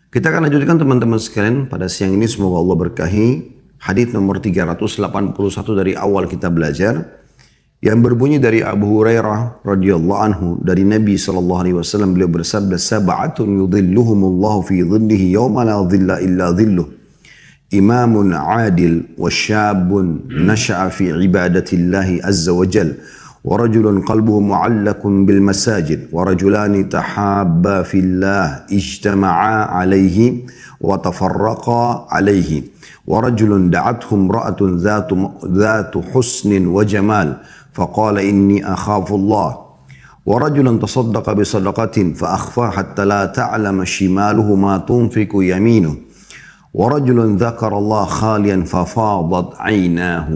Kita akan lanjutkan teman-teman sekalian pada siang ini, semoga Allah berkahi. Hadis nomor 381 dari awal kita belajar, yang berbunyi dari Abu Hurairah radhiyallahu anhu dari Nabi sallallahu alaihi wasallam, beliau bersabda, sab'atun yudhilluhumullahu fi dhillihi yawma la dhilla illa dhilluh, imamun adil wa syabun nasha'a fi ibadatillahi azza wa jal, wa rajulun qalbuhu mu'allakun bil masajid, wa rajulani tahabba fillah ijtama'a alaihi wa tafarraqa alaihi, wa rajulun da'athum ra'atun dhatu husnin wa jamal فقال إني أخاف الله ورجل تصدق بصدقة فأخفى حتى لا تعلم شماله ما تنفق يمينه ورجل ذكر الله خاليا ففاضت عيناه.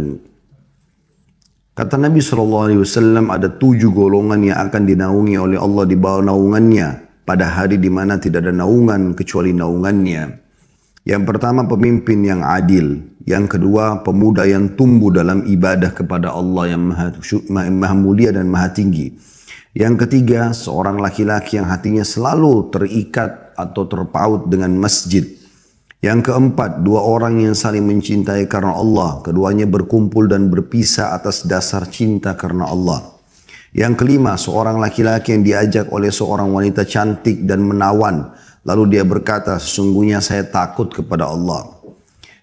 Kata Nabi SAW, ada 7 golongan yang akan dinaungi oleh Allah di bawah naungannya pada hari di mana tidak ada naungan kecuali naungannya. Yang pertama, pemimpin yang adil. Yang kedua, pemuda yang tumbuh dalam ibadah kepada Allah yang maha mulia dan maha tinggi. Yang ketiga, seorang laki-laki yang hatinya selalu terikat atau terpaut dengan masjid. Yang keempat, 2 orang yang saling mencintai karena Allah. Keduanya berkumpul dan berpisah atas dasar cinta karena Allah. Yang kelima, seorang laki-laki yang diajak oleh seorang wanita cantik dan menawan. Lalu dia berkata, sesungguhnya saya takut kepada Allah.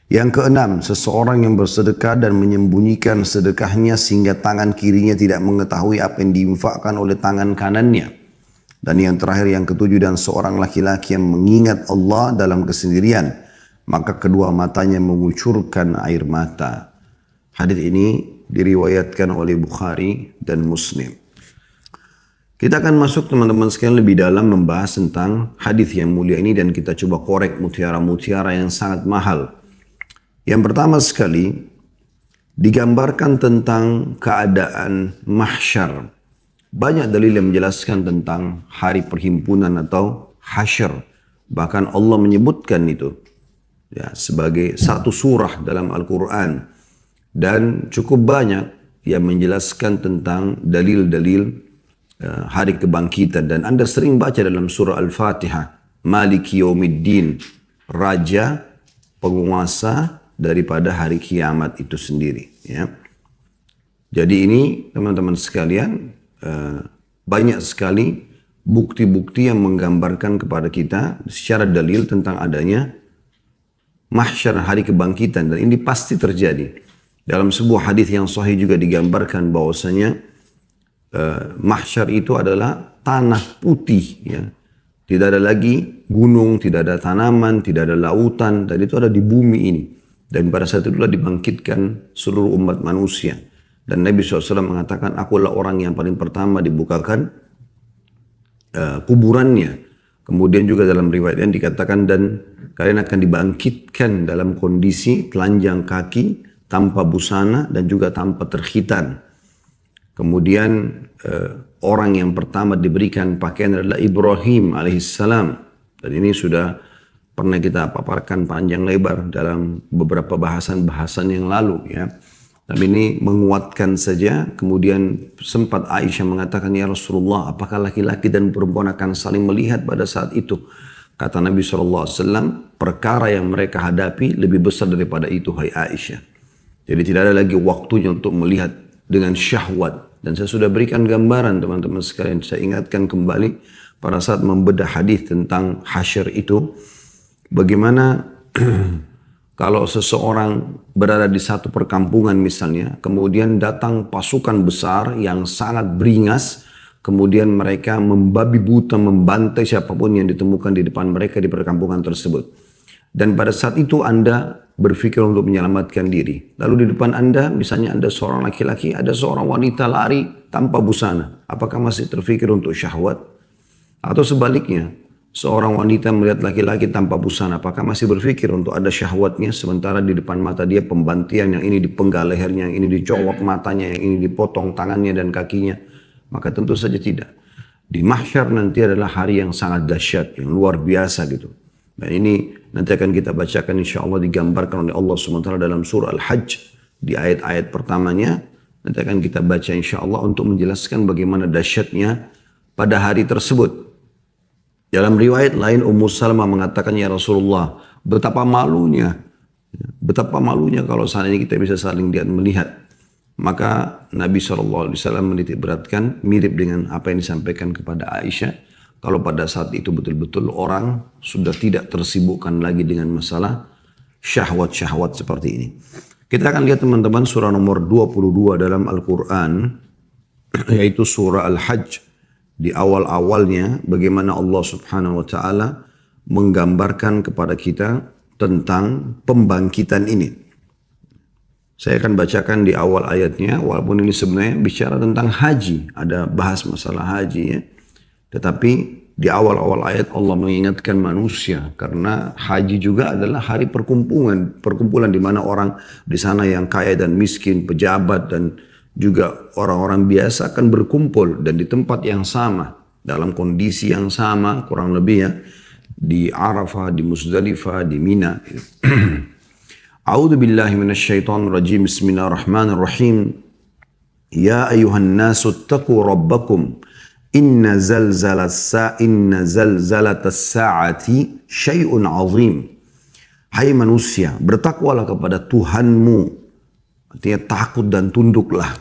Yang keenam, seseorang yang bersedekah dan menyembunyikan sedekahnya sehingga tangan kirinya tidak mengetahui apa yang diinfakkan oleh tangan kanannya. Dan yang terakhir, yang ketujuh, dan seorang laki-laki yang mengingat Allah dalam kesendirian, maka kedua matanya mengucurkan air mata. Hadis ini diriwayatkan oleh Bukhari dan Muslim. Kita akan masuk teman-teman sekalian lebih dalam membahas tentang hadis yang mulia ini dan kita coba korek mutiara-mutiara yang sangat mahal. Yang pertama sekali digambarkan tentang keadaan mahsyar. Banyak dalil yang menjelaskan tentang hari perhimpunan atau hasyr. Bahkan Allah menyebutkan itu ya, sebagai satu surah dalam Al-Quran. Dan cukup banyak yang menjelaskan tentang dalil-dalil hari kebangkitan. Dan Anda sering baca dalam surah Al-Fatihah, Maliki Yawmiddin, Raja, penguasa daripada hari kiamat itu sendiri. Ya. Jadi ini teman-teman sekalian, banyak sekali bukti-bukti yang menggambarkan kepada kita secara dalil tentang adanya mahsyar, hari kebangkitan. Dan ini pasti terjadi. Dalam sebuah hadis yang sahih juga digambarkan bahwasanya mahsyar itu adalah tanah putih, ya. Tidak ada lagi gunung, tidak ada tanaman, tidak ada lautan, dan itu ada di bumi ini. Dan pada saat itulah dibangkitkan seluruh umat manusia. Dan Nabi SAW mengatakan, akulah orang yang paling pertama dibukakan kuburannya. Kemudian juga dalam riwayat yang dikatakan, dan kalian akan dibangkitkan dalam kondisi telanjang kaki, tanpa busana dan juga tanpa terkhitan. Kemudian orang yang pertama diberikan pakaian adalah Ibrahim alaihissalam. Dan ini sudah pernah kita paparkan panjang lebar dalam beberapa bahasan-bahasan yang lalu, ya. Tapi ini menguatkan saja. Kemudian sempat Aisyah mengatakan, ya Rasulullah, apakah laki-laki dan perempuan akan saling melihat pada saat itu? Kata Nabi SAW, perkara yang mereka hadapi lebih besar daripada itu, hai Aisyah. Jadi tidak ada lagi waktunya untuk melihat dengan syahwat. Dan saya sudah berikan gambaran teman-teman sekalian. Saya ingatkan kembali pada saat membedah hadis tentang hasyr itu. Bagaimana kalau seseorang berada di satu perkampungan misalnya. Kemudian datang pasukan besar yang sangat beringas. Kemudian mereka membabi buta, membantai siapapun yang ditemukan di depan mereka di perkampungan tersebut. Dan pada saat itu Anda berpikir untuk menyelamatkan diri. Lalu di depan Anda, misalnya Anda seorang laki-laki, ada seorang wanita lari tanpa busana. Apakah masih terpikir untuk syahwat? Atau sebaliknya, seorang wanita melihat laki-laki tanpa busana, apakah masih berpikir untuk ada syahwatnya? Sementara di depan mata dia pembantian, yang ini dipenggal lehernya, yang ini dicolok matanya, yang ini dipotong tangannya dan kakinya. Maka tentu saja tidak. Di mahsyar nanti adalah hari yang sangat dahsyat, yang luar biasa gitu. Dan ini nanti akan kita bacakan insya Allah, digambarkan oleh Allah SWT dalam surah Al-Hajj. Di ayat-ayat pertamanya, nanti akan kita baca insya Allah untuk menjelaskan bagaimana dahsyatnya pada hari tersebut. Dalam riwayat lain Ummu Salamah mengatakan, ya Rasulullah, betapa malunya kalau seandainya kita bisa saling lihat melihat. Maka Nabi SAW menitik beratkan mirip dengan apa yang disampaikan kepada Aisyah. Kalau pada saat itu betul-betul orang sudah tidak tersibukkan lagi dengan masalah syahwat-syahwat seperti ini. Kita akan lihat teman-teman surah nomor 22 dalam Al-Quran, yaitu surah Al-Hajj. Di awal-awalnya bagaimana Allah Subhanahu wa Ta'ala menggambarkan kepada kita tentang pembangkitan ini. Saya akan bacakan di awal ayatnya, walaupun ini sebenarnya bicara tentang haji, ada bahas masalah haji ya. Tetapi di awal-awal ayat Allah mengingatkan manusia, karena haji juga adalah hari perkumpulan di mana orang di sana yang kaya dan miskin, pejabat dan juga orang-orang biasa akan berkumpul dan di tempat yang sama, dalam kondisi yang sama kurang lebih ya, di Arafah, di Muzdalifah, di Mina. A'udzu billahi minasyaitonir rajim. Bismillahirrahmanirrahim. Ya ayuhan nasu taqu rabbakum inna zalzalatas sa'ati syai'un 'azim. Hai manusia, bertakwalah kepada Tuhanmu. Artinya takut dan tunduklah.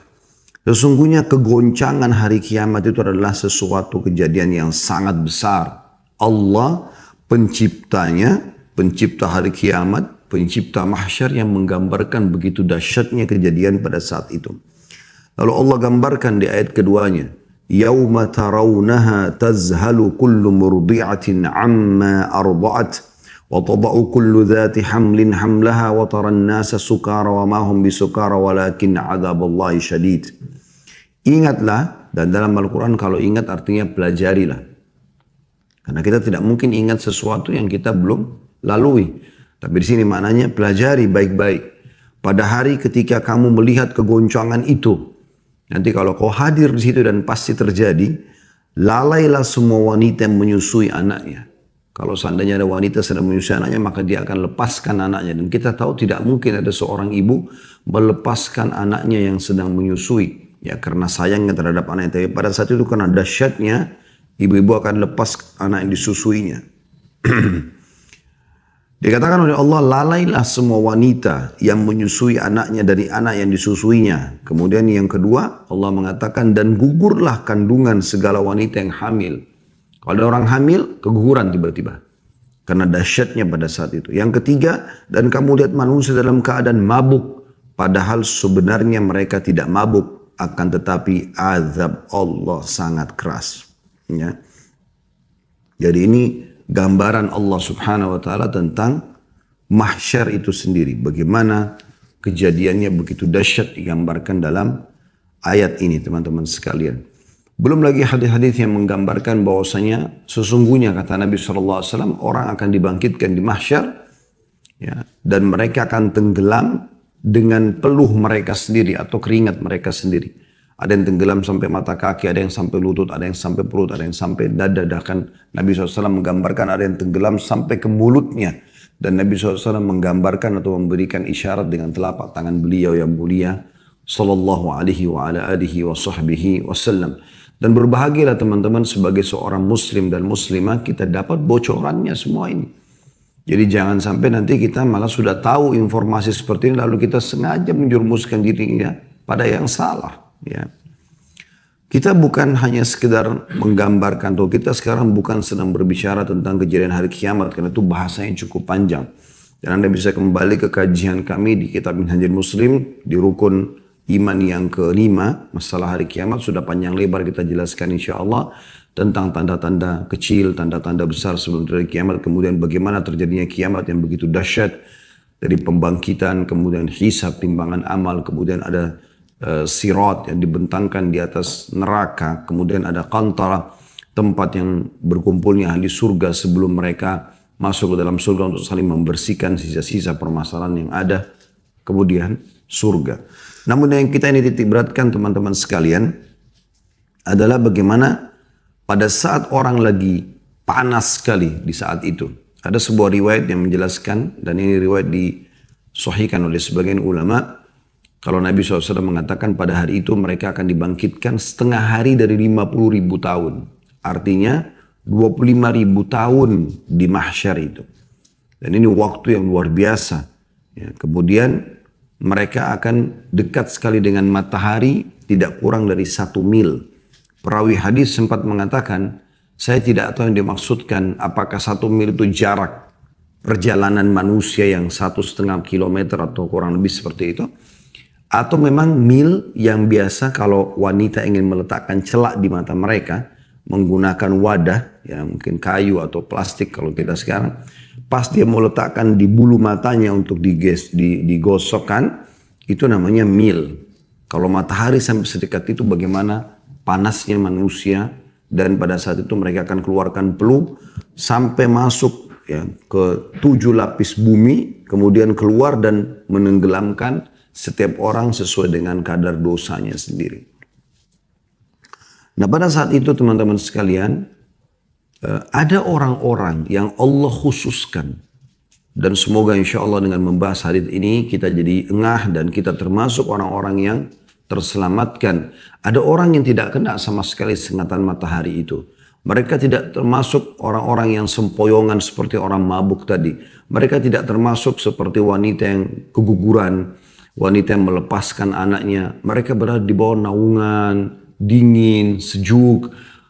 Sesungguhnya kegoncangan hari kiamat itu adalah sesuatu kejadian yang sangat besar. Allah penciptanya, pencipta hari kiamat, pencipta mahsyar yang menggambarkan begitu dahsyatnya kejadian pada saat itu. Lalu Allah gambarkan di ayat keduanya, yauma tarawunaha tazhalu kullu murdi'atin amma arda'at wa tada'u kullu dhati hamlin hamlaha wa taran nasa sukara wa ma hum bisukara walakin 'adzaballahi syadid. Ingatlah, dan dalam Al-Quran kalau ingat artinya pelajarilah. Karena kita tidak mungkin ingat sesuatu yang kita belum lalui. Tapi di sini maknanya pelajari baik-baik. Pada hari ketika kamu melihat kegoncangan itu, nanti kalau kau hadir di situ dan pasti terjadi, lalailah semua wanita yang menyusui anaknya. Kalau seandainya ada wanita sedang menyusui anaknya, maka dia akan lepaskan anaknya. Dan kita tahu tidak mungkin ada seorang ibu melepaskan anaknya yang sedang menyusui. Ya karena sayangnya terhadap anaknya. Tapi pada saat itu karena dahsyatnya, ibu-ibu akan lepas anak yang disusuinya. Dikatakan oleh Allah, lalailah semua wanita yang menyusui anaknya dari anak yang disusuinya. Kemudian yang kedua, Allah mengatakan, dan gugurlah kandungan segala wanita yang hamil. Kalau ada orang hamil, keguguran tiba-tiba. Karena dahsyatnya pada saat itu. Yang ketiga, dan kamu lihat manusia dalam keadaan mabuk. Padahal sebenarnya mereka tidak mabuk. Akan tetapi azab Allah sangat keras. Ya. Jadi ini gambaran Allah Subhanahu wa Ta'ala tentang mahsyar itu sendiri. Bagaimana kejadiannya begitu dahsyat digambarkan dalam ayat ini, teman-teman sekalian. Belum lagi hadis-hadis yang menggambarkan bahwasanya sesungguhnya kata Nabi SAW, orang akan dibangkitkan di mahsyar ya, dan mereka akan tenggelam dengan peluh mereka sendiri atau keringat mereka sendiri. Ada yang tenggelam sampai mata kaki, ada yang sampai lutut, ada yang sampai perut, ada yang sampai dada. Bahkan Nabi SAW menggambarkan ada yang tenggelam sampai ke mulutnya. Dan Nabi SAW menggambarkan atau memberikan isyarat dengan telapak tangan beliau yang mulia sallallahu alaihi wa ala alihi wa sahbihi wasallam. Dan berbahagialah teman-teman sebagai seorang muslim dan muslimah kita dapat bocorannya semua ini. Jadi jangan sampai nanti kita malah sudah tahu informasi seperti ini lalu kita sengaja menjerumuskan dirinya pada yang salah. Ya. Kita bukan hanya sekedar menggambarkan, atau kita sekarang bukan sedang berbicara tentang kejadian hari kiamat karena itu bahasanya cukup panjang. Dan Anda bisa kembali ke kajian kami di kitab Minhajul Muslim di rukun iman yang kelima, masalah hari kiamat sudah panjang lebar kita jelaskan insyaAllah tentang tanda-tanda kecil, tanda-tanda besar sebelum terjadi kiamat, kemudian bagaimana terjadinya kiamat yang begitu dahsyat dari pembangkitan, kemudian hisab, timbangan amal, kemudian ada sirat yang dibentangkan di atas neraka, kemudian ada qantara, tempat yang berkumpulnya ahli surga sebelum mereka masuk ke dalam surga untuk saling membersihkan sisa-sisa permasalahan yang ada, kemudian surga. Namun yang kita ini titik beratkan teman-teman sekalian adalah bagaimana pada saat orang lagi panas sekali di saat itu. Ada sebuah riwayat yang menjelaskan, dan ini riwayat disahihkan oleh sebagian ulama, kalau Nabi SAW mengatakan pada hari itu mereka akan dibangkitkan setengah hari dari 50.000 tahun. Artinya 25.000 tahun di mahsyar itu. Dan ini waktu yang luar biasa. Ya, kemudian mereka akan dekat sekali dengan matahari, tidak kurang dari 1 mil. Perawi hadis sempat mengatakan, saya tidak tahu yang dimaksudkan, apakah 1 mil itu jarak perjalanan manusia yang 1,5 kilometer atau kurang lebih seperti itu. Atau memang mil yang biasa kalau wanita ingin meletakkan celak di mata mereka, menggunakan wadah, ya mungkin kayu atau plastik kalau kita sekarang, pas dia mau letakkan di bulu matanya untuk digosokkan, itu namanya mil. Kalau matahari sampai sedekat itu bagaimana panasnya manusia, dan pada saat itu mereka akan keluarkan peluh sampai masuk ya, ke 7 lapis bumi, kemudian keluar dan menenggelamkan setiap orang sesuai dengan kadar dosanya sendiri. Nah pada saat itu teman-teman sekalian, ada orang-orang yang Allah khususkan. Dan semoga insya Allah dengan membahas hadits ini kita jadi engah dan kita termasuk orang-orang yang terselamatkan. Ada orang yang tidak kena sama sekali sengatan matahari itu. Mereka tidak termasuk orang-orang yang sempoyongan seperti orang mabuk tadi. Mereka tidak termasuk seperti wanita yang keguguran, wanita yang melepaskan anaknya. Mereka berada di bawah naungan, dingin, sejuk.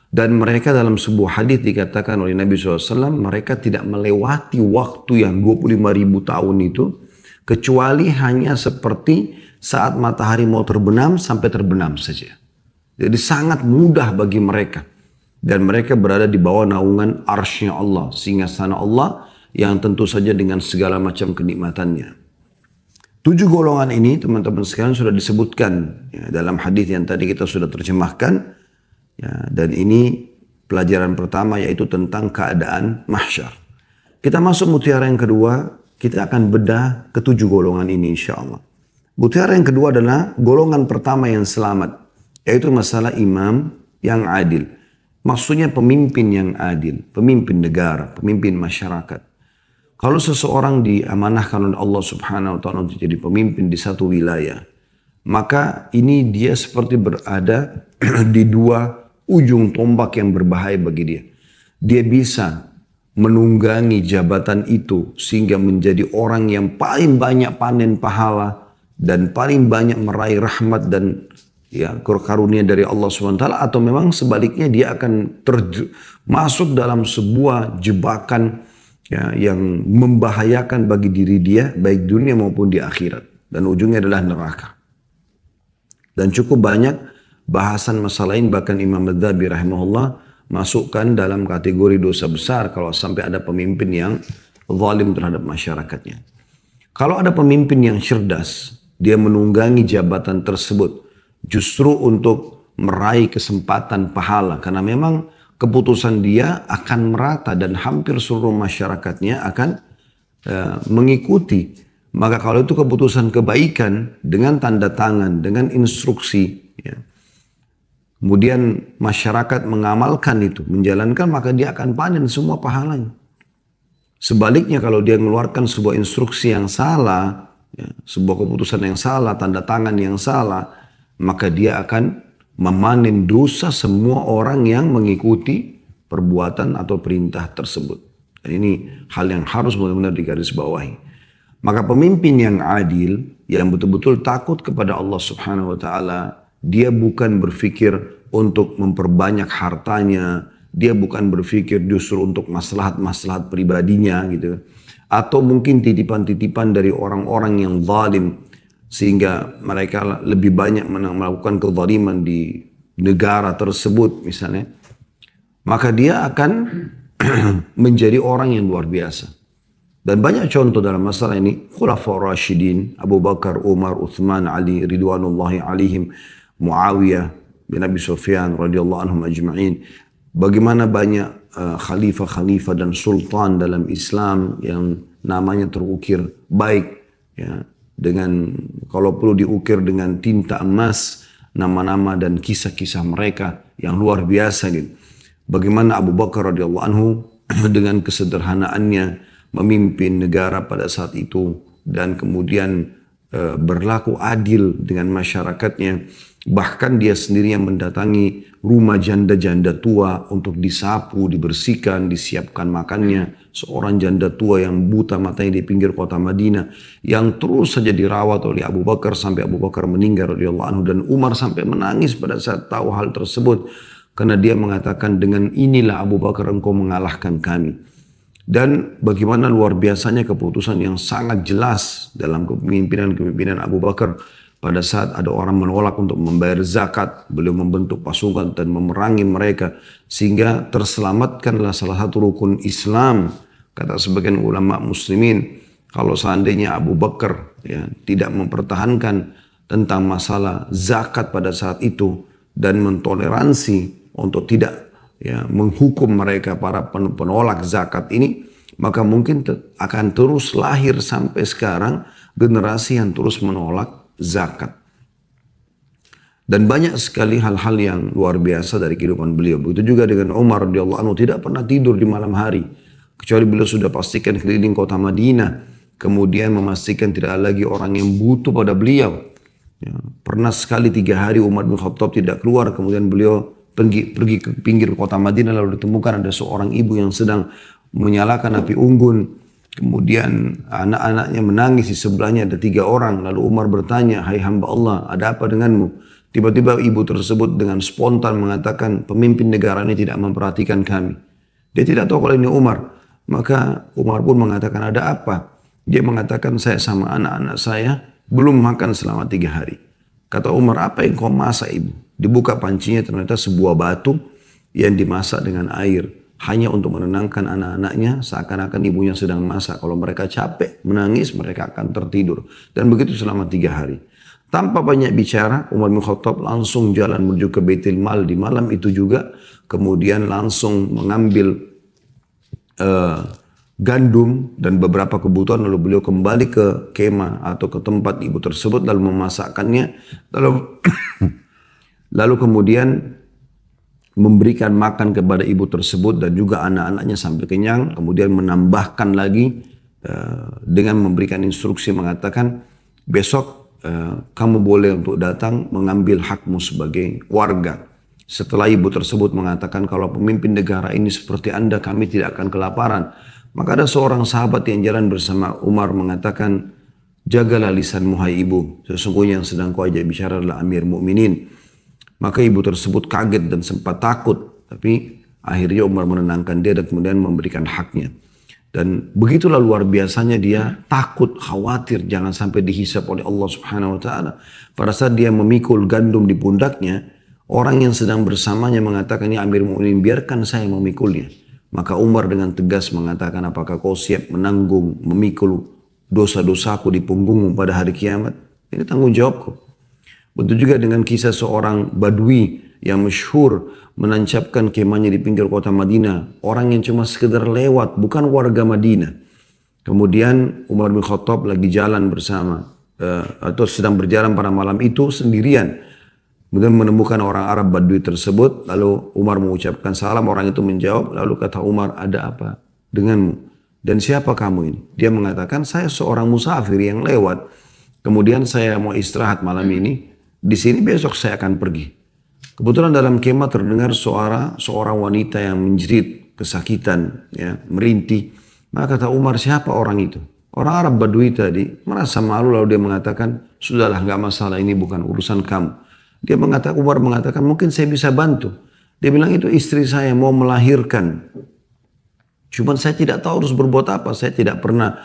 Dan mereka dalam sebuah hadis dikatakan oleh Nabi SAW, mereka tidak melewati waktu yang 25.000 tahun itu, kecuali hanya seperti saat matahari mau terbenam sampai terbenam saja. Jadi sangat mudah bagi mereka. Dan mereka berada di bawah naungan arsy-Nya Allah, singgasana Allah yang tentu saja dengan segala macam kenikmatannya. 7 golongan ini teman-teman sekalian sudah disebutkan ya, dalam hadis yang tadi kita sudah terjemahkan. Ya, dan ini pelajaran pertama yaitu tentang keadaan mahsyar. Kita masuk mutiara yang kedua, kita akan bedah ke 7 golongan ini insya Allah. Mutiara yang kedua adalah golongan pertama yang selamat, yaitu masalah imam yang adil. Maksudnya pemimpin yang adil, pemimpin negara, pemimpin masyarakat. Kalau seseorang diamanahkan oleh Allah Subhanahu wa taala untuk jadi pemimpin di satu wilayah, maka ini dia seperti berada di 2 ujung tombak yang berbahaya bagi dia. Dia bisa menunggangi jabatan itu sehingga menjadi orang yang paling banyak panen pahala dan paling banyak meraih rahmat dan ya karunia dari Allah SWT, atau memang sebaliknya dia akan masuk dalam sebuah jebakan ya, yang membahayakan bagi diri dia baik dunia maupun di akhirat, dan ujungnya adalah neraka. Dan cukup banyak bahasan masalah ini, bahkan Imam Adz-Dzahabi rahimahullah masukkan dalam kategori dosa besar kalau sampai ada pemimpin yang zalim terhadap masyarakatnya. Kalau ada pemimpin yang cerdas, dia menunggangi jabatan tersebut justru untuk meraih kesempatan pahala, karena memang keputusan dia akan merata dan hampir seluruh masyarakatnya akan mengikuti. Maka kalau itu keputusan kebaikan dengan tanda tangan, dengan instruksi, ya, kemudian masyarakat mengamalkan itu, menjalankan, maka dia akan panen semua pahalanya. Sebaliknya kalau dia mengeluarkan sebuah instruksi yang salah, ya, sebuah keputusan yang salah, tanda tangan yang salah, maka dia akan memanen dosa semua orang yang mengikuti perbuatan atau perintah tersebut. Dan ini hal yang harus benar-benar digarisbawahi. Maka pemimpin yang adil, yang betul-betul takut kepada Allah Subhanahu wa taala, dia bukan berpikir untuk memperbanyak hartanya, dia bukan berpikir justru untuk maslahat-maslahat pribadinya gitu. Atau mungkin titipan-titipan dari orang-orang yang zalim sehingga mereka lebih banyak melakukan kezaliman di negara tersebut misalnya. Maka dia akan menjadi orang yang luar biasa. Dan banyak contoh dalam masalah ini, Khulafaur Rasyidin, Abu Bakar, Umar, Uthman, Ali, Ridwanullahi alaihim, Muawiyah bin Abi Sufyan radhiyallahu anhum ajma'in. Bagaimana banyak khalifah-khalifah dan sultan dalam Islam yang namanya terukir baik, ya, dengan kalau perlu diukir dengan tinta emas nama-nama dan kisah-kisah mereka yang luar biasa gitu. Bagaimana Abu Bakar radhiyallahu anhu dengan kesederhanaannya memimpin negara pada saat itu dan kemudian berlaku adil dengan masyarakatnya. Bahkan dia sendiri yang mendatangi rumah janda-janda tua untuk disapu, dibersihkan, disiapkan makannya. Seorang janda tua yang buta matanya di pinggir kota Madinah, yang terus saja dirawat oleh Abu Bakar sampai Abu Bakar meninggal radhiyallahu anhu, dan Umar sampai menangis pada saat tahu hal tersebut. Karena dia mengatakan, dengan inilah Abu Bakar engkau mengalahkan kami. Dan bagaimana luar biasanya keputusan yang sangat jelas dalam kepemimpinan Abu Bakar. Pada saat ada orang menolak untuk membayar zakat, beliau membentuk pasukan dan memerangi mereka. Sehingga terselamatkanlah salah satu rukun Islam. Kata sebagian ulama muslimin, kalau seandainya Abu Bakar tidak mempertahankan tentang masalah zakat pada saat itu, dan mentoleransi untuk tidak menghukum mereka para penolak zakat ini, maka mungkin akan terus lahir sampai sekarang generasi yang terus menolak zakat. Dan banyak sekali hal-hal yang luar biasa dari kehidupan beliau. Begitu juga dengan Umar radhiyallahu anhu, tidak pernah tidur di malam hari, kecuali beliau sudah pastikan keliling kota Madinah, kemudian memastikan tidak ada lagi orang yang butuh pada beliau. Pernah sekali 3 hari Umar bin Khattab tidak keluar, kemudian beliau pergi ke pinggir kota Madinah, lalu ditemukan ada seorang ibu yang sedang menyalakan api unggun. Kemudian anak-anaknya menangis, di sebelahnya ada 3 orang. Lalu Umar bertanya, "Hai hamba Allah, ada apa denganmu?" Tiba-tiba ibu tersebut dengan spontan mengatakan, "Pemimpin negara ini tidak memperhatikan kami." Dia tidak tahu kalau ini Umar. Maka Umar pun mengatakan, "Ada apa?" Dia mengatakan, "Saya sama anak-anak saya belum makan selama 3 hari. Kata Umar, "Apa yang kau masak ibu?" Dibuka pancinya, ternyata sebuah batu yang dimasak dengan air. Hanya untuk menenangkan anak-anaknya, seakan-akan ibunya sedang masak. Kalau mereka capek, menangis, mereka akan tertidur. Dan begitu selama 3 hari. Tanpa banyak bicara, Umar bin Khattab langsung jalan menuju ke Baitul Mal di malam itu juga. Kemudian langsung mengambil gandum dan beberapa kebutuhan. Lalu beliau kembali ke kemah atau ke tempat ibu tersebut, lalu memasakkannya. Lalu kemudian memberikan makan kepada ibu tersebut dan juga anak-anaknya sampai kenyang. Kemudian menambahkan lagi dengan memberikan instruksi mengatakan, "Besok kamu boleh untuk datang mengambil hakmu sebagai warga." Setelah ibu tersebut mengatakan, "Kalau pemimpin negara ini seperti Anda, kami tidak akan kelaparan." Maka ada seorang sahabat yang jalan bersama Umar mengatakan, "Jagalah lisanmu hai ibu, sesungguhnya yang sedang kau ajak bicara adalah Amir Mukminin." Maka ibu tersebut kaget dan sempat takut. Tapi akhirnya Umar menenangkan dia dan kemudian memberikan haknya. Dan begitulah luar biasanya dia takut, khawatir jangan sampai dihisap oleh Allah Subhanahu wa taala. Pada saat dia memikul gandum di pundaknya, orang yang sedang bersamanya mengatakan, "Ya Amir Mukminin, biarkan saya memikulnya." Maka Umar dengan tegas mengatakan, "Apakah kau siap menanggung, memikul dosa-dosaku di punggungmu pada hari kiamat? Ini tanggung jawabku." Begitu juga dengan kisah seorang badui yang masyhur menancapkan kemahnya di pinggir kota Madinah. Orang yang cuma sekedar lewat, bukan warga Madinah. Kemudian Umar bin Khattab lagi jalan bersama, atau sedang berjalan pada malam itu sendirian. Kemudian menemukan orang Arab badui tersebut. Lalu Umar mengucapkan salam, orang itu menjawab. Lalu kata Umar, "Ada apa denganmu? Dan siapa kamu ini?" Dia mengatakan, "Saya seorang musafir yang lewat. Kemudian saya mau istirahat malam ini. Di sini besok saya akan pergi." Kebetulan dalam kemah terdengar suara seorang wanita yang menjerit kesakitan, merintih. Maka kata Umar, "Siapa orang itu?" Orang Arab Badui tadi merasa malu, lalu dia mengatakan, "Sudahlah, nggak masalah, ini bukan urusan kamu." Umar mengatakan, "Mungkin saya bisa bantu." Dia bilang, "Itu istri saya mau melahirkan. Cuman saya tidak tahu harus berbuat apa. Saya tidak pernah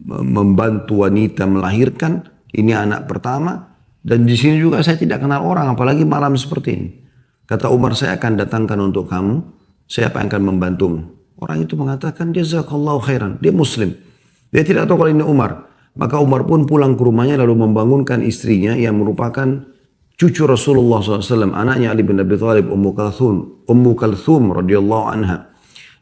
membantu wanita melahirkan. Ini anak pertama. Dan di sini juga saya tidak kenal orang, apalagi malam seperti ini." Kata Umar, "Saya akan datangkan untuk kamu. Siapa yang akan membantumu?" Orang itu mengatakan, "Jazakallahu khairan." Dia Muslim. Dia tidak tahu kalau ini Umar. Maka Umar pun pulang ke rumahnya lalu membangunkan istrinya yang merupakan cucu Rasulullah SAW, anaknya Ali bin Abi Thalib, Ummu Kalthum radhiyallahu anha.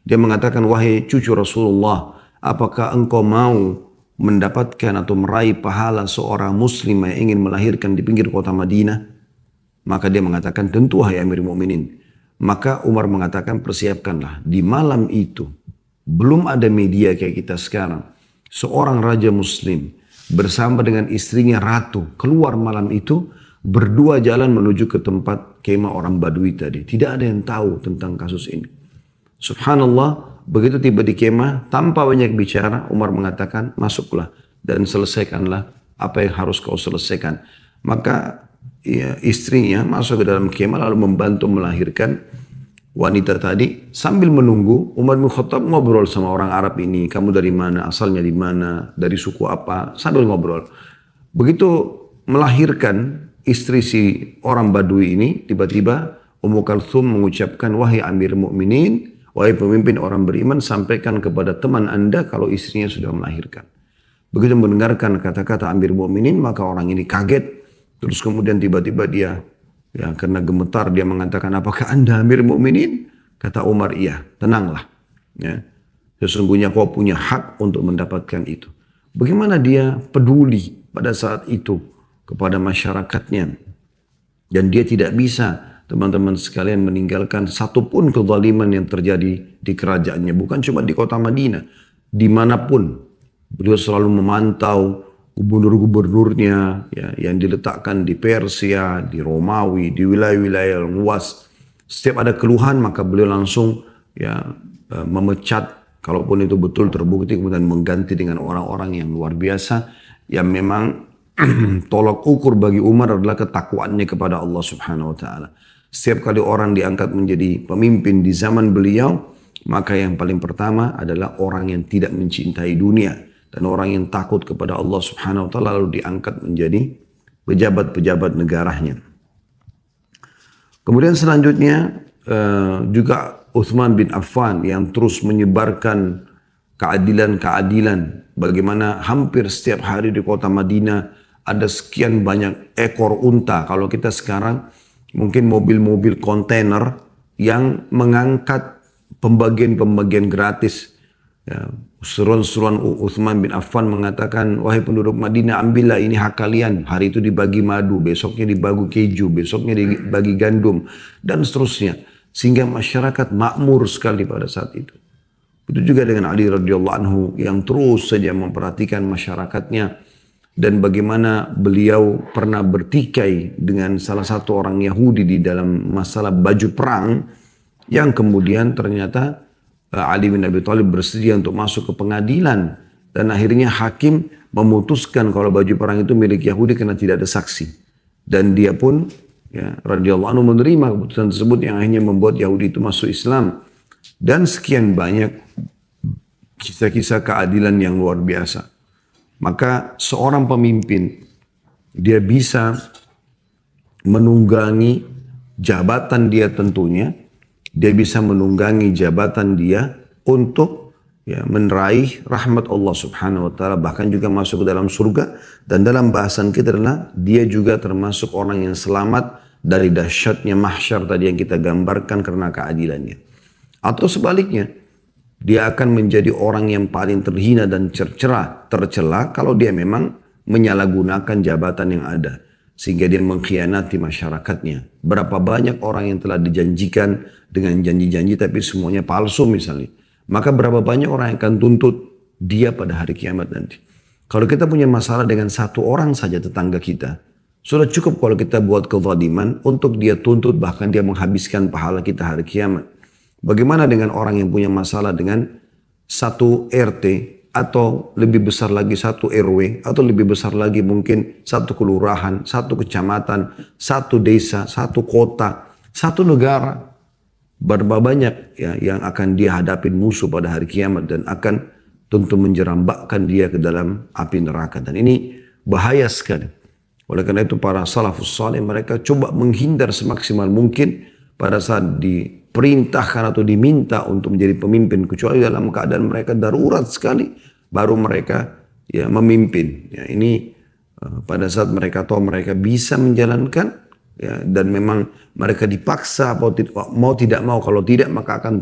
Dia mengatakan, "Wahai cucu Rasulullah, apakah engkau mau mendapatkan atau meraih pahala seorang muslim yang ingin melahirkan di pinggir kota Madinah?" Maka dia mengatakan, "Tentu wahai Amir Mukminin." Maka Umar mengatakan, "Persiapkanlah." Di malam itu, belum ada media kayak kita sekarang. Seorang raja muslim bersama dengan istrinya ratu keluar malam itu berdua jalan menuju ke tempat kemah orang Badui tadi. Tidak ada yang tahu tentang kasus ini. Subhanallah, begitu tiba di kemah, tanpa banyak bicara, Umar mengatakan, masuklah dan selesaikanlah apa yang harus kau selesaikan. Maka ya, istrinya masuk ke dalam kemah lalu membantu melahirkan wanita tadi. Sambil menunggu, Umar bin Khattab ngobrol sama orang Arab ini. Kamu dari mana? Asalnya di mana? Dari suku apa? Sambil ngobrol. Begitu melahirkan istri si orang Badui ini, tiba-tiba Ummu Kalthum mengucapkan, wahai Amir Mukminin, wahai pemimpin orang beriman, sampaikan kepada teman anda kalau istrinya sudah melahirkan. Begitu mendengarkan kata-kata Amir Mukminin, maka orang ini kaget. Terus kemudian tiba-tiba dia, ya karena gemetar, dia mengatakan, apakah anda Amir Mukminin? Kata Umar, iya, tenanglah. Ya, sesungguhnya kau punya hak untuk mendapatkan itu. Bagaimana dia peduli pada saat itu kepada masyarakatnya. Dan dia tidak bisa, teman-teman sekalian, meninggalkan satupun kezaliman yang terjadi di kerajaannya. Bukan cuma di kota Madinah, dimanapun. Beliau selalu memantau gubernur-gubernurnya ya, yang diletakkan di Persia, di Romawi, di wilayah-wilayah yang luas. Setiap ada keluhan maka beliau langsung ya memecat, kalaupun itu betul terbukti, kemudian mengganti dengan orang-orang yang luar biasa yang memang tolak ukur bagi Umar adalah ketakwaannya kepada Allah Subhanahu wa taala. Setiap kali orang diangkat menjadi pemimpin di zaman beliau, maka yang paling pertama adalah orang yang tidak mencintai dunia dan orang yang takut kepada Allah Subhanahu wa taala lalu diangkat menjadi pejabat-pejabat negaranya. Kemudian selanjutnya juga Uthman bin Affan yang terus menyebarkan keadilan-keadilan. Bagaimana hampir setiap hari di kota Madinah ada sekian banyak ekor unta. Kalau kita sekarang mungkin mobil-mobil kontainer yang mengangkat pembagian-pembagian gratis. Ya, seruan-seruan Uthman bin Affan mengatakan, wahai penduduk Madinah, ambillah ini hak kalian. Hari itu dibagi madu, besoknya dibagi keju, besoknya dibagi gandum, dan seterusnya. Sehingga masyarakat makmur sekali pada saat itu. Itu juga dengan Ali radhiyallahu anhu yang terus saja memperhatikan masyarakatnya. Dan bagaimana beliau pernah bertikai dengan salah satu orang Yahudi di dalam masalah baju perang. Yang kemudian ternyata Ali bin Abi Thalib bersedia untuk masuk ke pengadilan. Dan akhirnya hakim memutuskan kalau baju perang itu milik Yahudi karena tidak ada saksi. Dan dia pun ya, radhiyallahu anhu menerima keputusan tersebut yang akhirnya membuat Yahudi itu masuk Islam. Dan sekian banyak kisah-kisah keadilan yang luar biasa. Maka seorang pemimpin, dia bisa menunggangi jabatan dia tentunya. Dia bisa menunggangi jabatan dia untuk ya, meraih rahmat Allah Subhanahu wa taala, bahkan juga masuk ke dalam surga. Dan dalam bahasan kita adalah dia juga termasuk orang yang selamat dari dahsyatnya mahsyar tadi yang kita gambarkan karena keadilannya. Atau sebaliknya, dia akan menjadi orang yang paling terhina dan tercela kalau dia memang menyalahgunakan jabatan yang ada. Sehingga dia mengkhianati masyarakatnya. Berapa banyak orang yang telah dijanjikan dengan janji-janji tapi semuanya palsu misalnya. Maka berapa banyak orang yang akan tuntut dia pada hari kiamat nanti. Kalau kita punya masalah dengan satu orang saja tetangga kita, sudah cukup kalau kita buat kezaliman untuk dia tuntut, bahkan dia menghabiskan pahala kita hari kiamat. Bagaimana dengan orang yang punya masalah dengan satu RT atau lebih besar lagi satu RW atau lebih besar lagi mungkin satu kelurahan, satu kecamatan, satu desa, satu kota, satu negara. Berapa banyak ya, yang akan dia hadapin musuh pada hari kiamat dan akan tentu menjerambakkan dia ke dalam api neraka. Dan ini bahaya sekali. Oleh karena itu para salafus saleh mereka coba menghindar semaksimal mungkin pada saat diperintahkan atau diminta untuk menjadi pemimpin, kecuali dalam keadaan mereka darurat sekali baru mereka ya memimpin. Ya, ini pada saat mereka tahu mereka bisa menjalankan ya, dan memang mereka dipaksa mau tidak mau, kalau tidak maka akan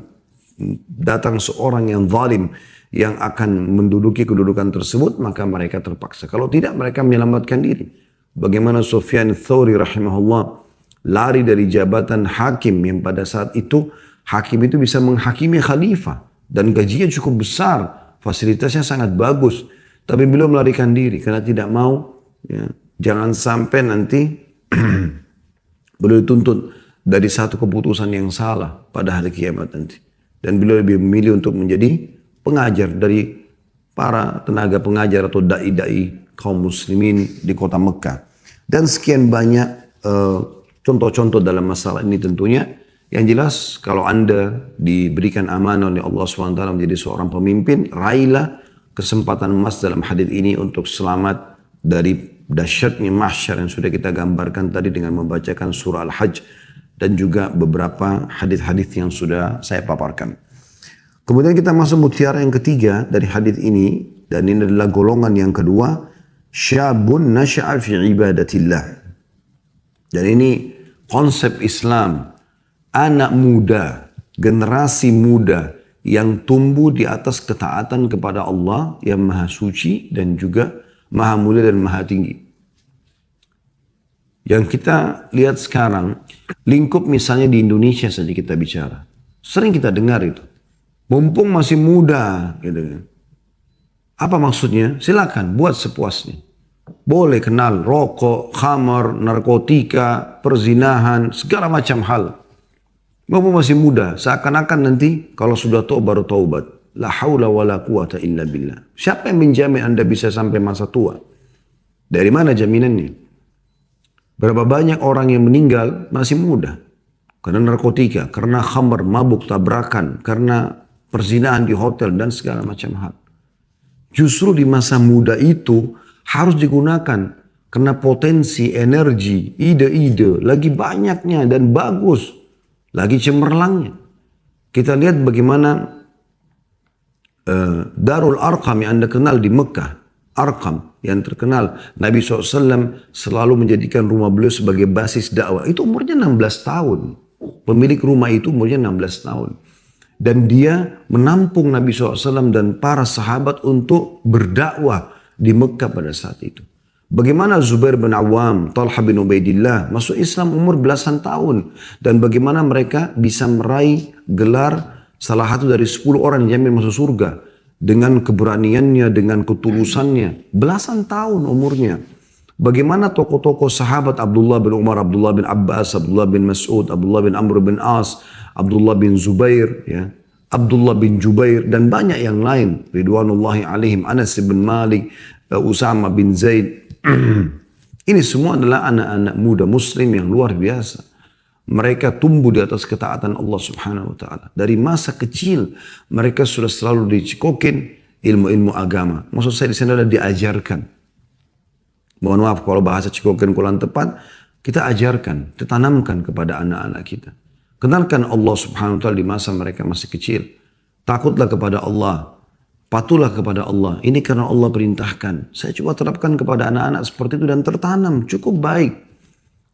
datang seorang yang zalim yang akan menduduki kedudukan tersebut, maka mereka terpaksa. Kalau tidak mereka menyelamatkan diri. Bagaimana Sufyan Tsauri rahimahullah lari dari jabatan hakim yang pada saat itu hakim itu bisa menghakimi khalifah dan gajinya cukup besar, fasilitasnya sangat bagus, tapi beliau melarikan diri karena tidak mau ya, jangan sampai nanti Beliau dituntut dari satu keputusan yang salah pada hari kiamat nanti. Dan beliau lebih memilih untuk menjadi pengajar dari para tenaga pengajar atau dai-dai kaum muslimin di kota Mekah. Dan sekian banyak contoh-contoh dalam masalah ini tentunya. Yang jelas kalau Anda diberikan amanah oleh Allah SWT menjadi seorang pemimpin, raihlah kesempatan emas dalam hadis ini untuk selamat dari dahsyatnya mahsyar yang sudah kita gambarkan tadi dengan membacakan surah Al-Hajj dan juga beberapa hadis-hadis yang sudah saya paparkan. Kemudian kita masuk mutiara yang ketiga dari hadis ini, dan ini adalah golongan yang kedua, syabun nasya'a fi ibadatillah. Dan ini konsep Islam, anak muda, generasi muda yang tumbuh di atas ketaatan kepada Allah yang maha suci dan juga maha mulia dan maha tinggi. Yang kita lihat sekarang, lingkup misalnya di Indonesia saja kita bicara. Sering kita dengar itu. Mumpung masih muda. Gitu. Apa maksudnya? Silakan buat sepuasnya. Boleh kenal rokok, khamar, narkotika, perzinahan, segala macam hal. Mumpung masih muda, seakan-akan nanti kalau sudah tua baru taubat. La haula wa la quwata illa billah. Siapa yang menjamin Anda bisa sampai masa tua? Dari mana jaminannya? Berapa banyak orang yang meninggal masih muda. Karena narkotika, karena khamar, mabuk, tabrakan, karena perzinahan di hotel dan segala macam hal. Justru di masa muda itu harus digunakan. Karena potensi, energi, ide-ide lagi banyaknya dan bagus. Lagi cemerlangnya. Kita lihat bagaimana Darul Arqam yang Anda kenal di Mekah. Arqam yang terkenal. Nabi SAW selalu menjadikan rumah beliau sebagai basis dakwah. Itu umurnya 16 tahun. Pemilik rumah itu umurnya 16 tahun. Dan dia menampung Nabi SAW dan para sahabat untuk berdakwah di Mekah pada saat itu. Bagaimana Zubair bin Awam, Talha bin Ubaidillah masuk Islam umur belasan tahun. Dan bagaimana mereka bisa meraih gelar salah satu dari 10 orang yang jamin masuk surga. Dengan keberaniannya, dengan ketulusannya. Belasan tahun umurnya. Bagaimana tokoh-tokoh sahabat Abdullah bin Umar, Abdullah bin Abbas, Abdullah bin Mas'ud, Abdullah bin Amr bin As, Abdullah bin Zubair, ya, Abdullah bin Jubair, dan banyak yang lain. Ridwanullahi alaihim, Anas bin Malik, Usama bin Zaid. Ini semua adalah anak-anak muda muslim yang luar biasa. Mereka tumbuh di atas ketaatan Allah Subhanahu wa taala. Dari masa kecil mereka sudah selalu dicikokin ilmu-ilmu agama. Maksud saya di sini adalah diajarkan. Mohon maaf kalau bahasa cikokin kurang tepat, kita ajarkan, kita tanamkan kepada anak-anak kita. Kenalkan Allah Subhanahu wa taala di masa mereka masih kecil. Takutlah kepada Allah. Patuhlah kepada Allah. Ini karena Allah perintahkan. Saya coba terapkan kepada anak-anak seperti itu dan tertanam cukup baik.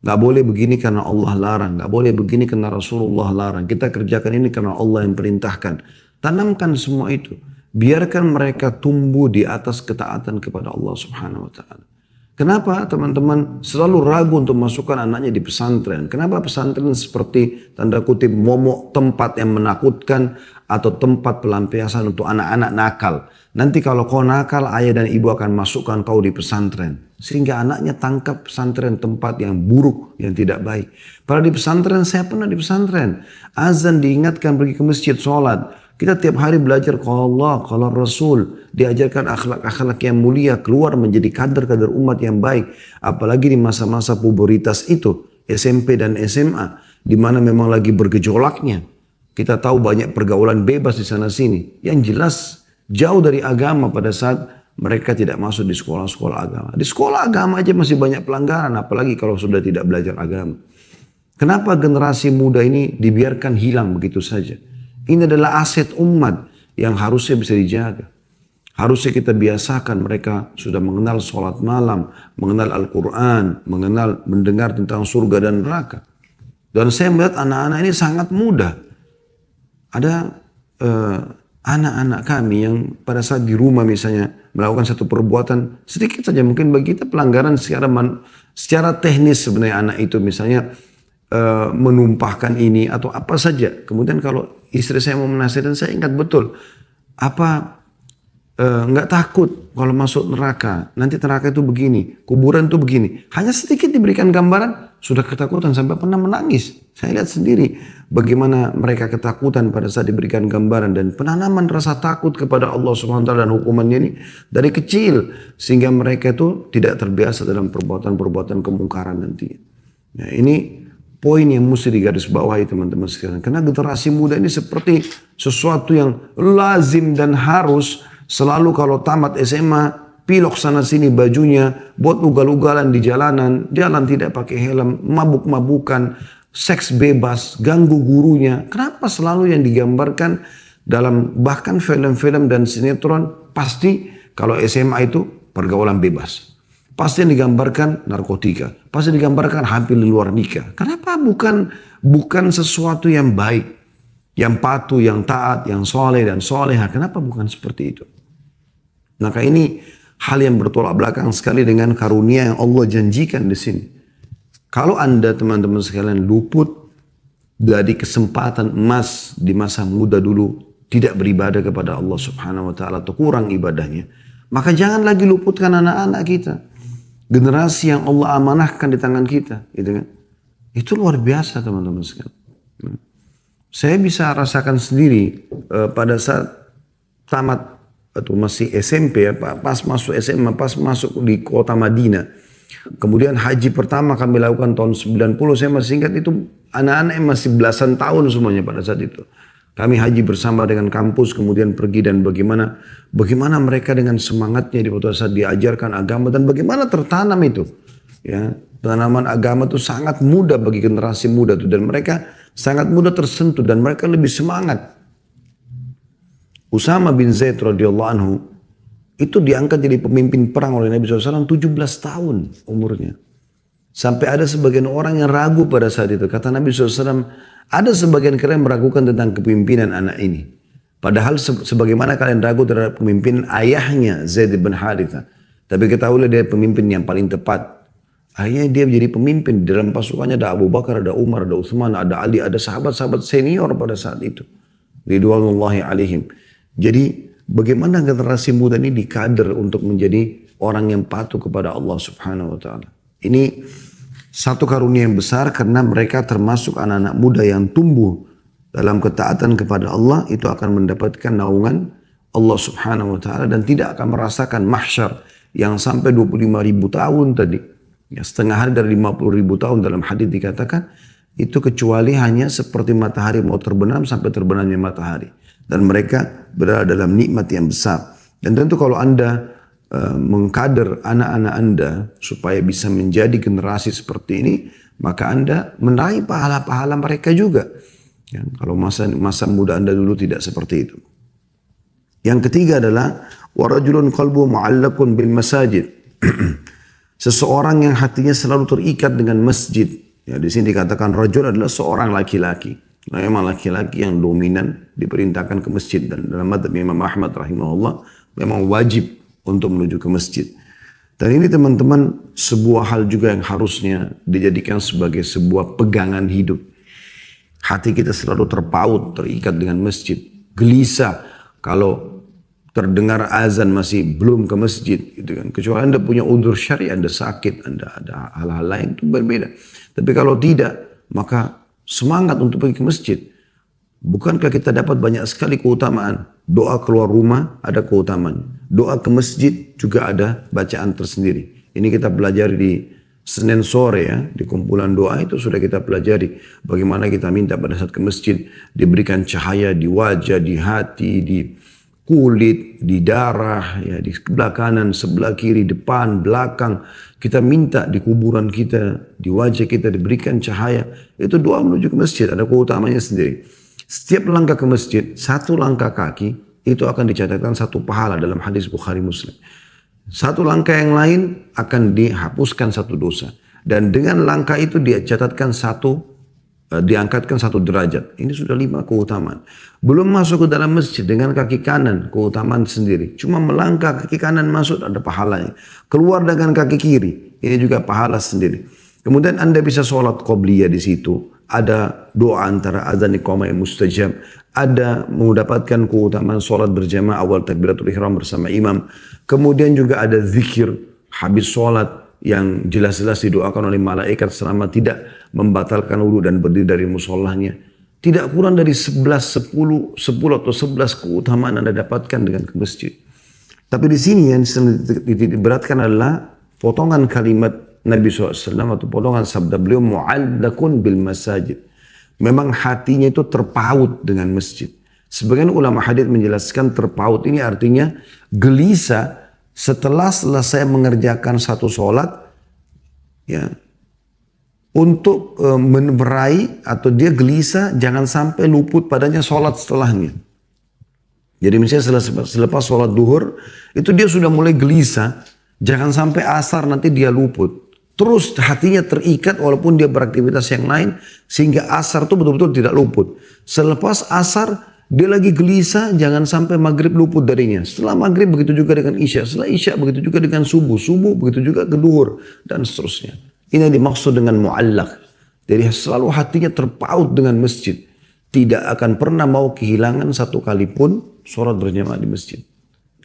Gak boleh begini karena Allah larang. Gak boleh begini karena Rasulullah larang. Kita kerjakan ini karena Allah yang perintahkan. Tanamkan semua itu. Biarkan mereka tumbuh di atas ketaatan kepada Allah Subhanahu wa taala. Kenapa teman-teman selalu ragu untuk masukkan anaknya di pesantren? Kenapa pesantren seperti tanda kutip momok, tempat yang menakutkan atau tempat pelampiasan untuk anak-anak nakal? Nanti kalau kau nakal, ayah dan ibu akan masukkan kau di pesantren. Sehingga anaknya tangkap pesantren tempat yang buruk, yang tidak baik. Padahal di pesantren, saya pernah di pesantren. Azan diingatkan pergi ke masjid, sholat. Kita tiap hari belajar kalau Allah, kalau Rasul. Diajarkan akhlak-akhlak yang mulia, keluar menjadi kader-kader umat yang baik. Apalagi di masa-masa puberitas itu, SMP dan SMA. Di mana memang lagi bergejolaknya. Kita tahu banyak pergaulan bebas di sana-sini. Yang jelas jauh dari agama pada saat mereka tidak masuk di sekolah-sekolah agama. Di sekolah agama aja masih banyak pelanggaran, apalagi kalau sudah tidak belajar agama. Kenapa generasi muda ini dibiarkan hilang begitu saja? Ini adalah aset umat yang harusnya bisa dijaga. Harusnya kita biasakan mereka sudah mengenal sholat malam, mengenal Al-Quran, mendengar tentang surga dan neraka. Dan saya melihat anak-anak ini sangat muda. Ada anak-anak kami yang pada saat di rumah misalnya melakukan satu perbuatan sedikit saja mungkin bagi kita pelanggaran secara teknis sebenarnya anak itu misalnya menumpahkan ini atau apa saja. Kemudian kalau istri saya mau menasihatkan saya ingat betul apa nggak takut kalau masuk neraka. Nanti neraka itu begini, kuburan itu begini. Hanya sedikit diberikan gambaran, sudah ketakutan sampai pernah menangis. Saya lihat sendiri bagaimana mereka ketakutan pada saat diberikan gambaran dan penanaman rasa takut kepada Allah Subhanahu wa taala dan hukumannya ini dari kecil sehingga mereka itu tidak terbiasa dalam perbuatan-perbuatan kemungkaran nanti. Nah, ini poin yang mesti digarisbawahi teman-teman sekalian. Karena generasi muda ini seperti sesuatu yang lazim dan harus selalu kalau tamat SMA pilok sana sini bajunya, buat ugal-ugalan di jalanan, jalan tidak pakai helm, mabuk-mabukan, seks bebas, ganggu gurunya. Kenapa selalu yang digambarkan dalam bahkan film-film dan sinetron pasti kalau SMA itu pergaulan bebas. Pasti yang digambarkan narkotika, pasti digambarkan hampir di luar nikah. Kenapa bukan sesuatu yang baik, yang patuh, yang taat, yang soleh dan soleha? Kenapa bukan seperti itu? Maka ini hal yang bertolak belakang sekali dengan karunia yang Allah janjikan di sini. Kalau Anda teman-teman sekalian luput dari kesempatan emas di masa muda dulu tidak beribadah kepada Allah Subhanahu wa taala atau kurang ibadahnya, maka jangan lagi luputkan anak-anak kita. Generasi yang Allah amanahkan di tangan kita, gitu kan? Itu luar biasa teman-teman sekalian. Saya bisa rasakan sendiri pada saat tamat atau masih SMP ya, pas masuk SMA, pas masuk di kota Madinah. Kemudian haji pertama kami lakukan tahun 90, saya masih ingat itu anak-anak yang masih belasan tahun semuanya pada saat itu. Kami haji bersama dengan kampus, kemudian pergi dan bagaimana mereka dengan semangatnya di pada saat diajarkan agama dan bagaimana tertanam itu. Ya, penanaman agama itu sangat mudah bagi generasi muda itu dan mereka sangat mudah tersentuh dan mereka lebih semangat. Usama bin Zaid radhiyallahu anhu itu diangkat jadi pemimpin perang oleh Nabi SAW 17 tahun umurnya. Sampai ada sebagian orang yang ragu pada saat itu. Kata Nabi SAW, ada sebagian kalian meragukan tentang kepemimpinan anak ini. Padahal sebagaimana kalian ragu terhadap pemimpinan ayahnya Zaid bin Haritha. Tapi ketahuilah dia pemimpin yang paling tepat. Akhirnya dia menjadi pemimpin. Di dalam pasukannya ada Abu Bakar, ada Umar, ada Uthman, ada Ali, ada sahabat-sahabat senior pada saat itu. Ridwanullahi alaihim. Jadi bagaimana generasi muda ini dikader untuk menjadi orang yang patuh kepada Allah Subhanahu wa taala. Ini satu karunia yang besar karena mereka termasuk anak-anak muda yang tumbuh dalam ketaatan kepada Allah, itu akan mendapatkan naungan Allah Subhanahu wa taala dan tidak akan merasakan mahsyar yang sampai 25.000 tahun tadi. Ya, setengah hari dari 50.000 tahun dalam hadis dikatakan itu kecuali hanya seperti matahari mau terbenam sampai terbenamnya matahari. Dan mereka berada dalam nikmat yang besar. Dan tentu kalau Anda mengkader anak-anak Anda supaya bisa menjadi generasi seperti ini, maka Anda meraih pahala-pahala mereka juga. Ya, kalau masa muda Anda dulu tidak seperti itu. Yang ketiga adalah warajulun qalbu mu'allaqun bil masajid. Seseorang yang hatinya selalu terikat dengan masjid. Ya, di sini dikatakan rajul adalah seorang laki-laki. Nah, memang laki-laki yang dominan diperintahkan ke masjid dan dalam madzhab Imam Ahmad rahimahullah memang wajib untuk menuju ke masjid. Dan ini teman-teman sebuah hal juga yang harusnya dijadikan sebagai sebuah pegangan hidup. Hati kita selalu terpaut, terikat dengan masjid. Gelisah kalau terdengar azan masih belum ke masjid, gitu kan. Kecuali Anda punya udzur syar'i, Anda sakit, Anda ada hal-hal lain itu berbeda. Tapi kalau tidak, maka semangat untuk pergi ke masjid. Bukankah kita dapat banyak sekali keutamaan? Doa keluar rumah ada keutamaan. Doa ke masjid juga ada bacaan tersendiri. Ini kita pelajari di Senin sore ya. Di kumpulan doa itu sudah kita pelajari. Bagaimana kita minta pada saat ke masjid. Diberikan cahaya di wajah, di hati, di kulit, di darah, ya, di sebelah kanan, sebelah kiri, depan, belakang. Kita minta di kuburan kita, di wajah kita diberikan cahaya. Itu doa menuju ke masjid, ada keutamanya sendiri. Setiap langkah ke masjid, satu langkah kaki, itu akan dicatatkan satu pahala dalam hadis Bukhari Muslim. Satu langkah yang lain akan dihapuskan satu dosa. Dan dengan langkah itu dicatatkan diangkatkan satu derajat. Ini sudah 5 keutamaan. Belum masuk ke dalam masjid dengan kaki kanan, keutamaan sendiri. Cuma melangkah kaki kanan masuk ada pahalanya. Keluar dengan kaki kiri, ini juga pahala sendiri. Kemudian Anda bisa sholat qobliyah di situ. ada doa antara azan iqamah yang mustajab, ada mendapatkan keutamaan sholat berjamaah awal takbiratul ihram bersama imam. Kemudian juga ada zikir habis sholat yang jelas-jelas didoakan oleh malaikat selama tidak membatalkan wudu dan berdiri dari mushollahnya. Tidak kurang dari 11 atau 11 keutamaan Anda dapatkan dengan ke masjid. Tapi di sini yang diberatkan adalah potongan kalimat Nabi SAW atau potongan sabda beliau mu'allakun bil masajid. Memang hatinya itu terpaut dengan masjid. Sebagian ulama hadits menjelaskan terpaut ini artinya gelisah setelah selesai mengerjakan satu sholat, ya, untuk meraih atau dia gelisah jangan sampai luput padanya sholat setelahnya. Jadi misalnya selepas sholat duhur itu dia sudah mulai gelisah, jangan sampai asar nanti dia luput. Terus hatinya terikat walaupun dia beraktivitas yang lain sehingga asar itu betul-betul tidak luput. Selepas asar dia lagi gelisah, jangan sampai maghrib luput darinya. Setelah maghrib begitu juga dengan isya, setelah isya begitu juga dengan subuh, begitu juga ke duhur dan seterusnya. Ini yang dimaksud dengan mu'allaq. Jadi selalu hatinya terpaut dengan masjid. Tidak akan pernah mau kehilangan satu kali pun sholat berjamaah di masjid.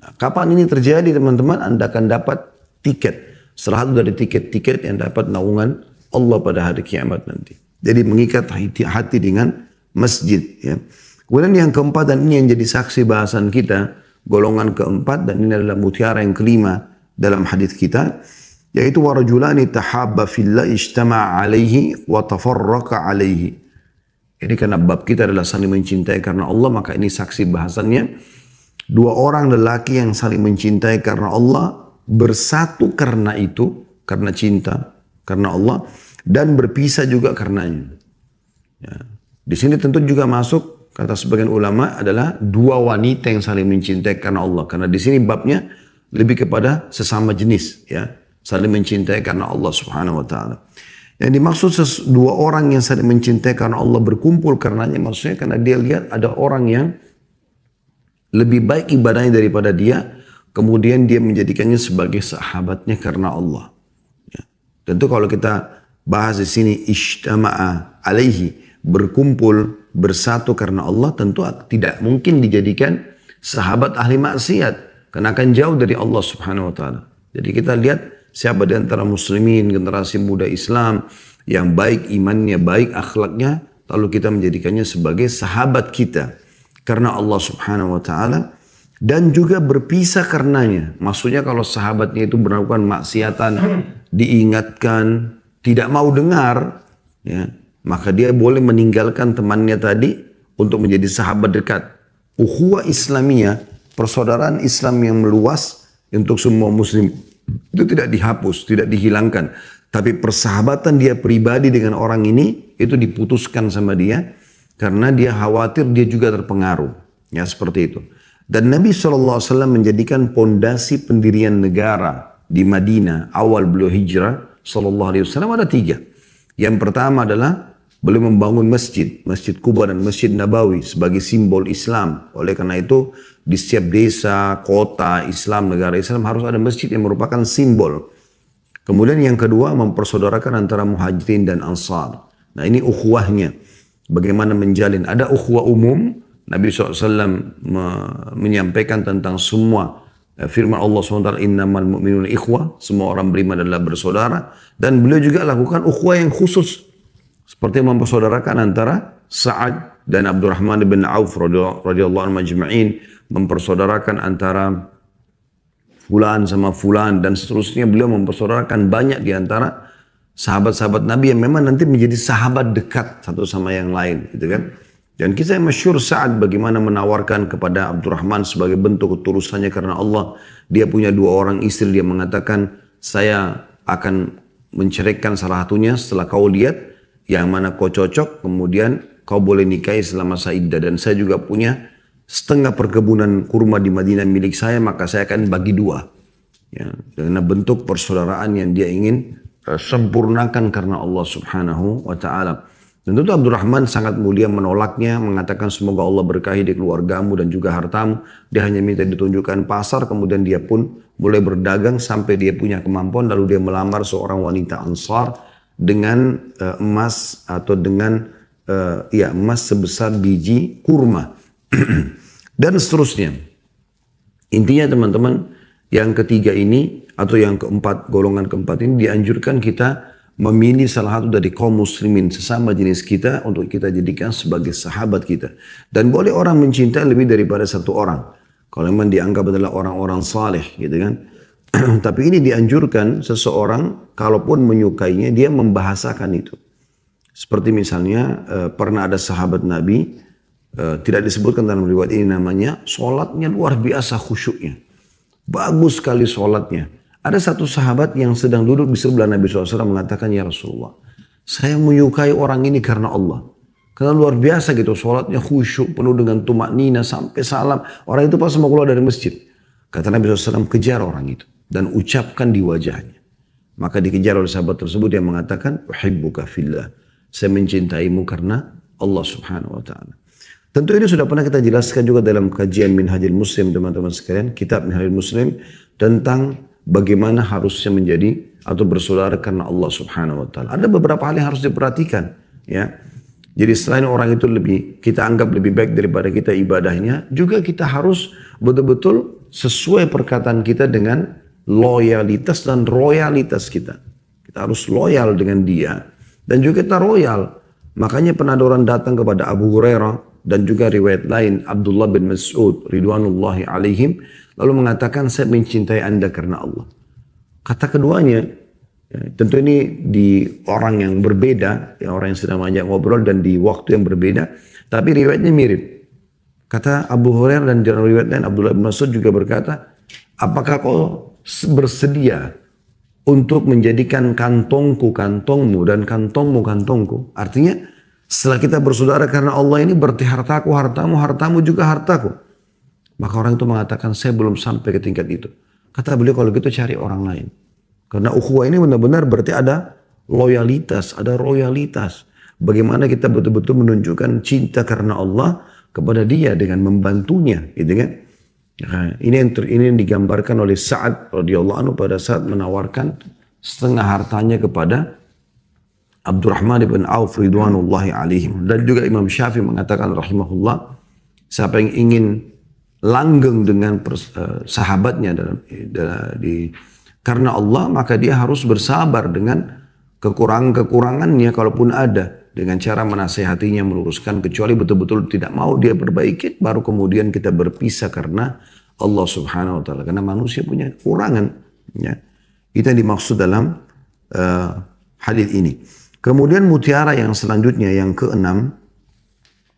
Nah, kapan ini terjadi teman-teman? Anda akan dapat tiket. Salah satu dari tiket-tiket yang dapat naungan Allah pada hari kiamat nanti. Jadi mengikat hati dengan masjid. Ya. Kemudian yang keempat, dan ini yang jadi saksi bahasan kita, golongan keempat, dan ini adalah mutiara yang kelima dalam hadis kita, yaitu warajulani tahabba fillah ijtama'a alaihi wa tafarraqa alaihi. Ini karena bab kita adalah saling mencintai karena Allah, maka ini saksi bahasannya. Dua orang lelaki yang saling mencintai karena Allah, bersatu karena itu, karena cinta, karena Allah, dan berpisah juga karenanya. Ya. Di sini tentu juga masuk, kata sebagian ulama, adalah dua wanita yang saling mencintai karena Allah. Karena di sini babnya lebih kepada sesama jenis, ya, saling mencintai karena Allah Subhanahu Wa Taala. Yang dimaksud dua orang yang saling mencintai karena Allah berkumpul karenanya, maksudnya karena dia lihat ada orang yang lebih baik ibadahnya daripada dia, kemudian dia menjadikannya sebagai sahabatnya karena Allah. Ya. Tentu kalau kita bahas di sini ijtama'a alaihi, berkumpul bersatu karena Allah, tentu tidak mungkin dijadikan sahabat ahli maksiat karena akan jauh dari Allah Subhanahu Wa Taala. Jadi kita lihat siapa di antara muslimin generasi muda Islam yang baik imannya, baik akhlaknya, lalu kita menjadikannya sebagai sahabat kita karena Allah Subhanahu Wa Taala. Dan juga berpisah karenanya. Maksudnya kalau sahabatnya itu melakukan maksiatan, diingatkan, tidak mau dengar, ya, maka dia boleh meninggalkan temannya tadi untuk menjadi sahabat dekat. Ukhuwah Islamiyah, persaudaraan Islam yang meluas untuk semua muslim, itu tidak dihapus, tidak dihilangkan. Tapi persahabatan dia pribadi dengan orang ini, itu diputuskan sama dia, karena dia khawatir dia juga terpengaruh. Ya seperti itu. Dan Nabi SAW menjadikan pondasi pendirian negara di Madinah awal beliau hijrah SAW ada 3. Yang pertama adalah beliau membangun masjid, Masjid Quba dan Masjid Nabawi sebagai simbol Islam. Oleh karena itu di setiap desa, kota Islam, negara Islam harus ada masjid yang merupakan simbol. Kemudian yang kedua mempersaudarakan antara muhajirin dan ansar. Nah ini ukhuwahnya. Bagaimana menjalin, ada ukhuwah umum. Nabi SAW menyampaikan tentang semua firman Allah SWT, innamal mu'minun ikhwah, semua orang beriman adalah bersaudara. Dan beliau juga lakukan ukhuwah yang khusus, seperti mempersaudarakan antara Sa'ad dan Abdurrahman bin Auf radhiyallahu anhu majma'in, mempersaudarakan antara fulan sama fulan dan seterusnya. Beliau mempersaudarakan banyak di antara sahabat-sahabat Nabi yang memang nanti menjadi sahabat dekat satu sama yang lain, gitu kan. Dan kisah yang masyhur Sa'ad bagaimana menawarkan kepada Abdurrahman sebagai bentuk ketulusannya karena Allah. Dia punya 2 orang istri, dia mengatakan, saya akan menceraikan salah satunya setelah kau lihat yang mana kau cocok, kemudian kau boleh nikahi selama saya iddah. Dan saya juga punya setengah perkebunan kurma di Madinah milik saya, maka saya akan bagi 2. Ya, dengan bentuk persaudaraan yang dia ingin sempurnakan karena Allah Subhanahu wa Ta'ala. Dan tentu Abdurrahman sangat mulia menolaknya, mengatakan semoga Allah berkahi di keluargamu dan juga hartamu. Dia hanya minta ditunjukkan pasar, kemudian dia pun mulai berdagang sampai dia punya kemampuan, lalu dia melamar seorang wanita Ansar dengan emas atau dengan emas sebesar biji kurma dan seterusnya. Intinya teman-teman, yang ketiga ini atau yang keempat, golongan keempat ini dianjurkan kita memilih salah satu dari kaum muslimin sesama jenis kita untuk kita jadikan sebagai sahabat kita. Dan boleh orang mencintai lebih daripada satu orang kalau memang dianggap adalah orang-orang saleh, gitu kan. Tapi ini dianjurkan seseorang kalaupun menyukainya dia membahasakan itu. Seperti misalnya pernah ada sahabat Nabi, tidak disebutkan dalam riwayat ini namanya, sholatnya luar biasa khusyuknya. Bagus sekali sholatnya. Ada satu sahabat yang sedang duduk di sebelah Nabi SAW mengatakan, ya Rasulullah, saya menyukai orang ini karena Allah. Karena luar biasa gitu, sholatnya khusyuk, penuh dengan tumak nina sampai salam. Orang itu pas mau keluar dari masjid. Kata Nabi SAW, kejar orang itu. Dan ucapkan di wajahnya. Maka dikejar oleh sahabat tersebut yang mengatakan, uhibbuka fillah. Saya mencintaimu karena Allah Subhanahu Wa Taala. Tentu ini sudah pernah kita jelaskan juga dalam kajian Minhajul Muslim, teman-teman sekalian. Kitab Minhajul Muslim tentang bagaimana harusnya menjadi atau bersaudara karena Allah Subhanahu Wa Taala. Ada beberapa hal yang harus diperhatikan, ya. Jadi selain orang itu kita anggap lebih baik daripada kita ibadahnya, juga kita harus betul-betul sesuai perkataan kita dengan loyalitas dan royalitas kita. Kita harus loyal dengan dia dan juga kita royal. Makanya pernah ada orang datang kepada Abu Hurairah dan juga riwayat lain Abdullah bin Mas'ud ridwanullahi alaihim lalu mengatakan, saya mencintai Anda karena Allah. Kata keduanya, ya, tentu ini di orang yang berbeda, ya, orang yang sedang mengajak ngobrol dan di waktu yang berbeda, tapi riwayatnya mirip. Kata Abu Hurairah dan dalam riwayat lain Abdullah bin Mas'ud juga berkata, apakah kau bersedia untuk menjadikan kantongku kantongmu dan kantongmu kantongku? Artinya setelah kita bersaudara karena Allah ini berarti hartaku hartamu, hartamu juga hartaku. Maka orang itu mengatakan, saya belum sampai ke tingkat itu. Kata beliau, kalau gitu cari orang lain. Karena ukhuwah ini benar-benar berarti ada loyalitas, ada royalitas. Bagaimana kita betul-betul menunjukkan cinta karena Allah kepada dia dengan membantunya, gitu kan? Nah, ini yang digambarkan oleh Sa'ad radhiyallahu anhu pada saat menawarkan setengah hartanya kepada Abdurrahman bin Auf ridwanullahi alaihim. Dan juga Imam Syafi'i mengatakan rahimahullah, siapa yang ingin langgeng dengan sahabatnya karena Allah, maka dia harus bersabar dengan kekurangannya kalaupun ada, dengan cara menasehatinya, meluruskan, kecuali betul-betul tidak mau dia perbaiki, baru kemudian kita berpisah karena Allah Subhanahu Wa Taala. Karena manusia punya kekurangan, ya. Itu yang dimaksud dalam hadis ini. Kemudian mutiara yang selanjutnya, yang keenam,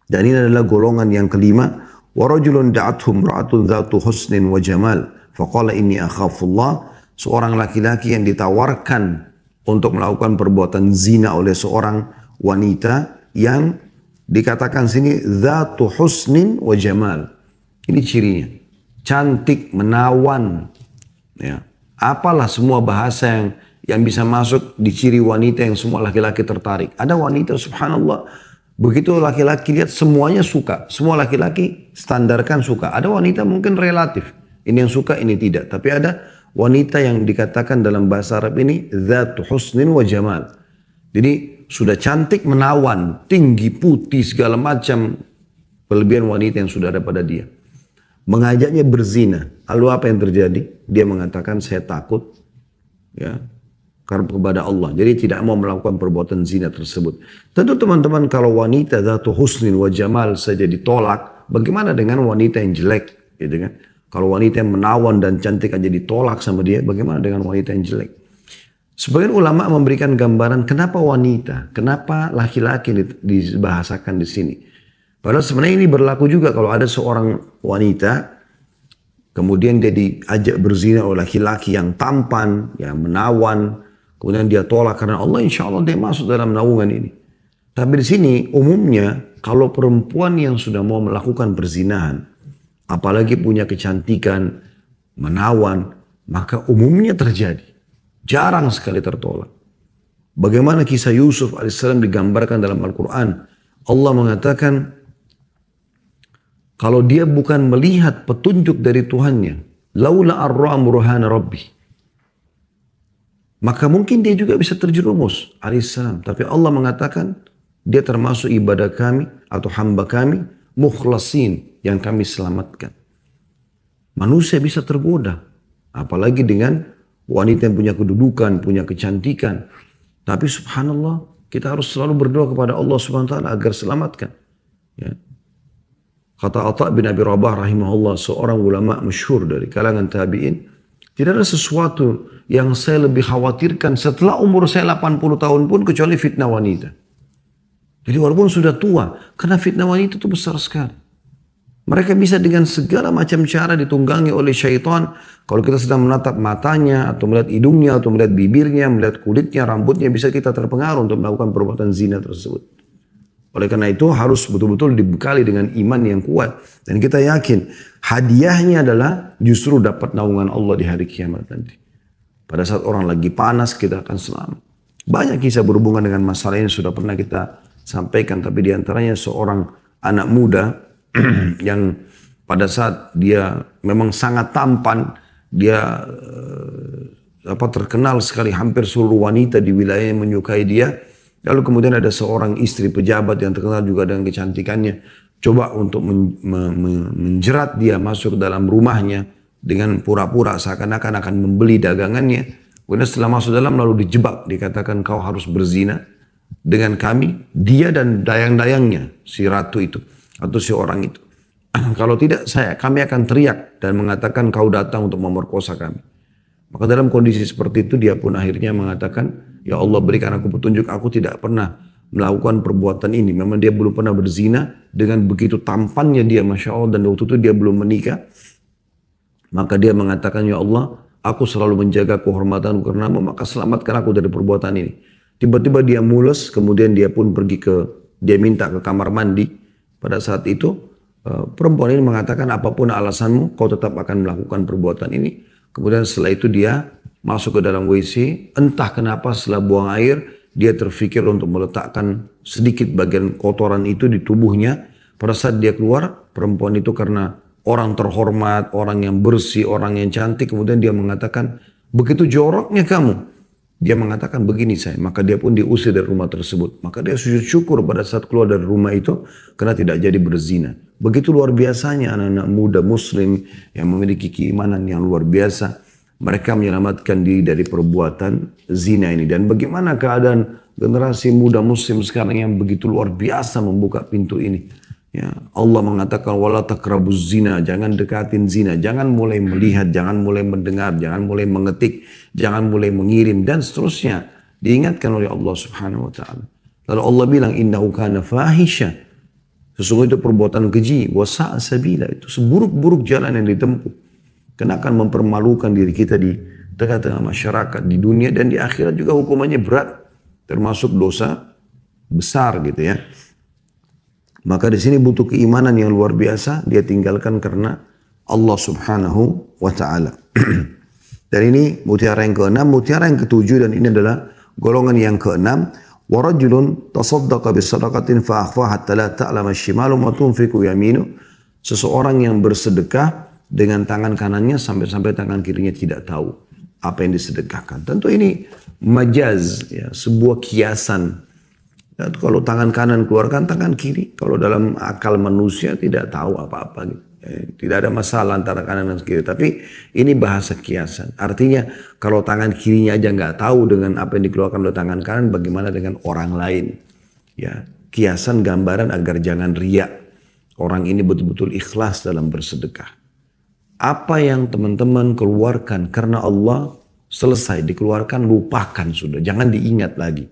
dan ini adalah golongan yang kelima. وَرَجُلٌ دَعَتْهُمْ رَأَةٌ ذَاتُ حُسْنٍ وَجَمَالٍ فَقَالَ إِنِّي أَخَافُ اللَّهِ. Seorang laki-laki yang ditawarkan untuk melakukan perbuatan zina oleh seorang wanita yang dikatakan sini ذَاتُ حُسْنٍ وَجَمَالٍ. Ini cirinya. Cantik, menawan. Ya. Apalah semua bahasa yang bisa masuk di ciri wanita yang semua laki-laki tertarik. Ada wanita subhanallah, begitu laki-laki lihat semuanya suka. Semua laki-laki standarkan suka. Ada wanita mungkin relatif. Ini yang suka, ini tidak. Tapi ada wanita yang dikatakan dalam bahasa Arab ini dzatu husnin wa jamal. Jadi sudah cantik, menawan, tinggi, putih, segala macam kelebihan wanita yang sudah ada pada dia. Mengajaknya berzina. Lalu apa yang terjadi? Dia mengatakan, saya takut, ya, kepada Allah. Jadi tidak mau melakukan perbuatan zina tersebut. Tentu teman-teman, kalau wanita dzatu husnin wa jamal saja ditolak, bagaimana dengan wanita yang jelek, gitu kan? Kalau wanita yang menawan dan cantik aja ditolak sama dia, bagaimana dengan wanita yang jelek? Sebagian ulama memberikan gambaran kenapa wanita, kenapa laki-laki dibahasakan di sini. Padahal sebenarnya ini berlaku juga kalau ada seorang wanita kemudian dia diajak berzina oleh laki-laki yang tampan, yang menawan, kemudian dia tolak karena Allah, insya Allah dia masuk dalam naungan ini. Tapi di sini umumnya kalau perempuan yang sudah mau melakukan perzinahan, apalagi punya kecantikan, menawan, maka umumnya terjadi. Jarang sekali tertolak. Bagaimana kisah Yusuf alaihissalam digambarkan dalam Al-Quran. Allah mengatakan, kalau dia bukan melihat petunjuk dari Tuhannya, laula arra'a burhana rabbi. Maka mungkin dia juga bisa terjerumus alaihissalam. Tapi Allah mengatakan dia termasuk ibadah kami atau hamba kami mukhlasin yang kami selamatkan. Manusia bisa tergoda. Apalagi dengan wanita yang punya kedudukan, punya kecantikan. Tapi subhanallah kita harus selalu berdoa kepada Allah subhanahu wa ta'ala agar selamatkan. Ya. Kata Atha bin Abi Rabah rahimahullah, seorang ulama masyhur dari kalangan tabi'in, tidak ada sesuatu yang saya lebih khawatirkan setelah umur saya 80 tahun pun kecuali fitnah wanita. Jadi walaupun sudah tua, karena fitnah wanita itu besar sekali. Mereka bisa dengan segala macam cara ditunggangi oleh syaitan. Kalau kita sedang menatap matanya, atau melihat hidungnya, atau melihat bibirnya, melihat kulitnya, rambutnya, bisa kita terpengaruh untuk melakukan perbuatan zina tersebut. Oleh karena itu harus betul-betul dibekali dengan iman yang kuat. Dan kita yakin hadiahnya adalah justru dapat naungan Allah di hari kiamat nanti. Pada saat orang lagi panas kita akan selamat. Banyak kisah berhubungan dengan masalah ini sudah pernah kita sampaikan. Tapi diantaranya seorang anak muda yang pada saat dia memang sangat tampan. Dia terkenal sekali, hampir seluruh wanita di wilayah yang menyukai dia. Lalu kemudian ada seorang istri pejabat yang terkenal juga dengan kecantikannya. Coba untuk menjerat dia masuk ke dalam rumahnya dengan pura-pura seakan-akan akan membeli dagangannya. Kemudian setelah masuk dalam lalu dijebak. Dikatakan kau harus berzina dengan kami. Dia dan dayang-dayangnya, si ratu itu. Atau si orang itu. Kalau tidak kami akan teriak dan mengatakan kau datang untuk memerkosa kami. Maka dalam kondisi seperti itu dia pun akhirnya mengatakan, ya Allah berikan aku petunjuk, aku tidak pernah melakukan perbuatan ini. Memang dia belum pernah berzina, dengan begitu tampannya dia Masya Allah, dan waktu itu dia belum menikah. Maka dia mengatakan, ya Allah aku selalu menjaga kehormatanku karenamu, maka selamatkan aku dari perbuatan ini. Tiba-tiba dia mules, kemudian dia pun dia minta ke kamar mandi. Pada saat itu perempuan ini mengatakan apapun alasanmu kau tetap akan melakukan perbuatan ini. Kemudian setelah itu dia masuk ke dalam WC, entah kenapa setelah buang air, dia terfikir untuk meletakkan sedikit bagian kotoran itu di tubuhnya. Pada saat dia keluar, perempuan itu karena orang terhormat, orang yang bersih, orang yang cantik, kemudian dia mengatakan, begitu joroknya kamu. Dia mengatakan begini saya, maka dia pun diusir dari rumah tersebut. Maka dia sujud syukur pada saat keluar dari rumah itu, karena tidak jadi berzina. Begitu luar biasanya anak-anak muda muslim yang memiliki keimanan yang luar biasa. Mereka menyelamatkan diri dari perbuatan zina ini. Dan bagaimana keadaan generasi muda muslim sekarang yang begitu luar biasa membuka pintu ini. Ya, Allah mengatakan, wala taqrabuz zina, jangan dekatin zina. Jangan mulai melihat, jangan mulai mendengar, jangan mulai mengetik, jangan mulai mengirim, dan seterusnya. Diingatkan oleh Allah subhanahu wa ta'ala. Lalu Allah bilang, innahu kana fahisha. Sesungguhnya itu perbuatan keji, wasa'a sabila, itu seburuk-buruk jalan yang ditempuh. Karena akan mempermalukan diri kita di tengah-tengah masyarakat, di dunia dan di akhirat juga hukumannya berat. Termasuk dosa besar gitu ya. Maka di sini butuh keimanan yang luar biasa, dia tinggalkan karena Allah subhanahu wa ta'ala. Dan ini mutiara yang ke-6, mutiara yang ke-7, dan ini adalah golongan yang ke-6. وَرَجُلٌ تَصَدَّقَ بِالصَّدَقَةٍ فَأَخْفَاهَا حَتَّى لَا تَعْلَمَ الشِّمَالُ مَا تُنْفِقُ يَمِينُهُ. Seseorang yang bersedekah dengan tangan kanannya sampai-sampai tangan kirinya tidak tahu apa yang disedekahkan. Tentu ini majaz, ya, sebuah kiasan. Dan kalau tangan kanan keluarkan tangan kiri, kalau dalam akal manusia tidak tahu apa-apa gitu. Tidak ada masalah antara kanan dan kiri. Tapi ini bahasa kiasan. Artinya kalau tangan kirinya aja nggak tahu dengan apa yang dikeluarkan oleh tangan kanan, bagaimana dengan orang lain? Ya, kiasan gambaran agar jangan riak. Orang ini betul-betul ikhlas dalam bersedekah. Apa yang teman-teman keluarkan karena Allah, selesai dikeluarkan, lupakan sudah. Jangan diingat lagi.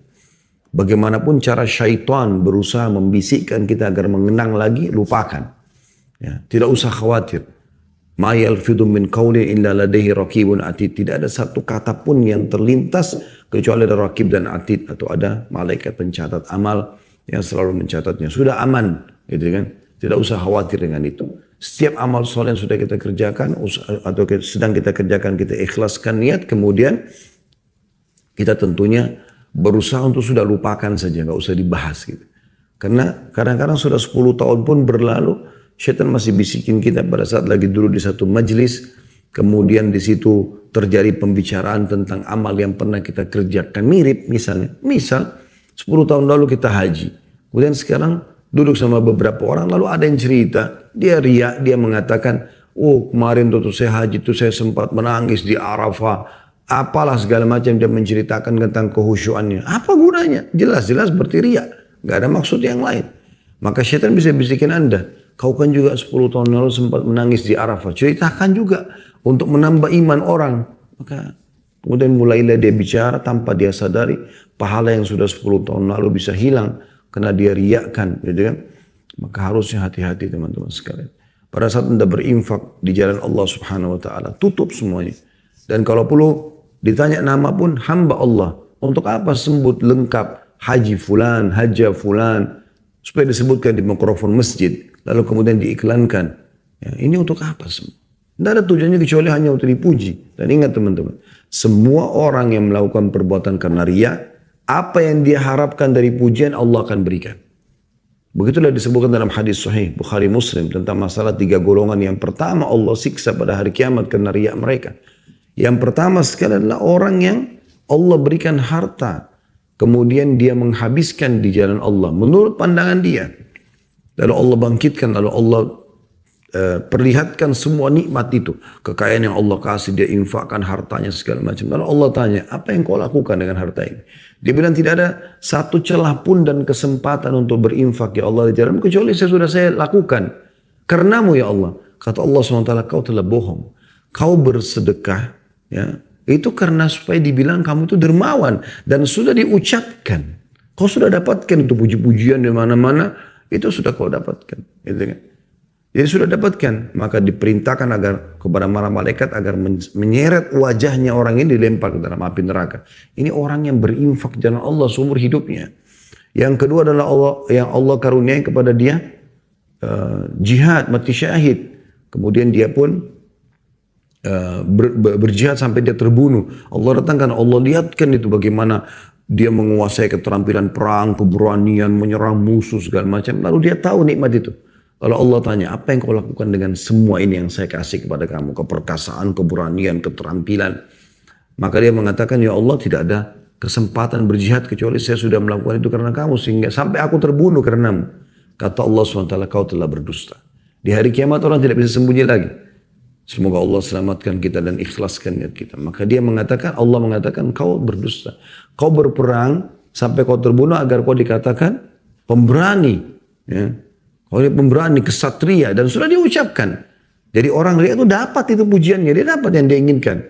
Bagaimanapun cara syaitan berusaha membisikkan kita agar mengenang lagi, lupakan. Ya, tidak usah khawatir. Ma yalfidhu min qawlin illa ladaihi raqibun atid. Tidak ada satu kata pun yang terlintas kecuali ada raqib dan atid, atau ada malaikat pencatat amal yang selalu mencatatnya. Sudah aman, gitu kan? Tidak usah khawatir dengan itu. Setiap amal soleh yang sudah kita kerjakan atau sedang kita kerjakan, kita ikhlaskan niat, kemudian kita tentunya berusaha untuk sudah lupakan saja, nggak usah dibahas gitu. Karena kadang-kadang sudah 10 tahun pun berlalu, syaitan masih bisikin kita pada saat lagi dulu di satu majlis, kemudian di situ terjadi pembicaraan tentang amal yang pernah kita kerjakan mirip misalnya. Misal 10 tahun lalu kita haji, kemudian sekarang duduk sama beberapa orang lalu ada yang cerita, dia riak, dia mengatakan, oh kemarin tuh saya haji tuh saya sempat menangis di Arafah, apalah segala macam, dia menceritakan tentang kehusyuannya. Apa gunanya? Jelas-jelas berarti riak, nggak ada maksud yang lain. Maka syaitan bisa bisikin Anda, kau kan juga 10 tahun lalu sempat menangis di Arafah. Ceritakan juga untuk menambah iman orang. Maka kemudian mulailah dia bicara tanpa dia sadari pahala yang sudah 10 tahun lalu bisa hilang karena dia riakkan, gitu kan. Maka harusnya hati-hati teman-teman sekalian. Pada saat Anda berinfak di jalan Allah Subhanahu wa taala, tutup semuanya. Dan kalau perlu ditanya nama pun hamba Allah. Untuk apa sebut lengkap haji fulan, haja fulan, supaya disebutkan di mikrofon masjid, lalu kemudian diiklankan. Ya, ini untuk apa semua? Tidak ada tujuannya kecuali hanya untuk dipuji. Dan ingat teman-teman, semua orang yang melakukan perbuatan karena riya, apa yang dia harapkan dari pujian Allah akan berikan. Begitulah disebutkan dalam hadis sahih Bukhari Muslim tentang masalah 3 golongan. Yang pertama Allah siksa pada hari kiamat karena riya mereka. Yang pertama sekali adalah orang yang Allah berikan harta, kemudian dia menghabiskan di jalan Allah menurut pandangan dia. Lalu Allah bangkitkan, lalu Allah perlihatkan semua nikmat itu, kekayaan yang Allah kasih, dia infakkan hartanya segala macam. Lalu Allah tanya, apa yang kau lakukan dengan harta ini? Dia bilang tidak ada satu celah pun dan kesempatan untuk berinfak ya Allah di jalan kecuali saya lakukan karenamu ya Allah. Kata Allah SWT, kau telah bohong. Kau bersedekah ya itu karena supaya dibilang kamu itu dermawan dan sudah diucapkan. Kau sudah dapatkan itu puji-pujian di mana-mana, itu sudah kau dapatkan, gitu kan? Jadi sudah dapatkan, maka diperintahkan agar kepada para malaikat agar menyeret wajahnya orang ini dilempar ke dalam api neraka. Ini orang yang berinfak jalan Allah seumur hidupnya. Yang kedua adalah Allah yang Allah karuniai kepada dia jihad, mati syahid. Kemudian dia pun berjihad sampai dia terbunuh. Allah datangkan, Allah lihatkan itu bagaimana dia menguasai keterampilan perang, keberanian, menyerang musuh segala macam. Lalu dia tahu nikmat itu. Lalu Allah tanya, apa yang kau lakukan dengan semua ini yang saya kasih kepada kamu? Keperkasaan, keberanian, keterampilan. Maka dia mengatakan, ya Allah tidak ada kesempatan berjihad kecuali saya sudah melakukan itu karena kamu. Sehingga sampai aku terbunuh karenamu. Kata Allah SWT, kau telah berdusta. Di hari kiamat orang tidak bisa sembunyi lagi. Semoga Allah selamatkan kita dan ikhlaskan niat kita. Maka dia mengatakan, Allah mengatakan kau berdusta. Kau berperang sampai kau terbunuh agar kau dikatakan pemberani. Ya. Kau ini pemberani, kesatria. Dan sudah diucapkan. Jadi orang riya itu dapat itu pujiannya. Dia dapat yang dia inginkan.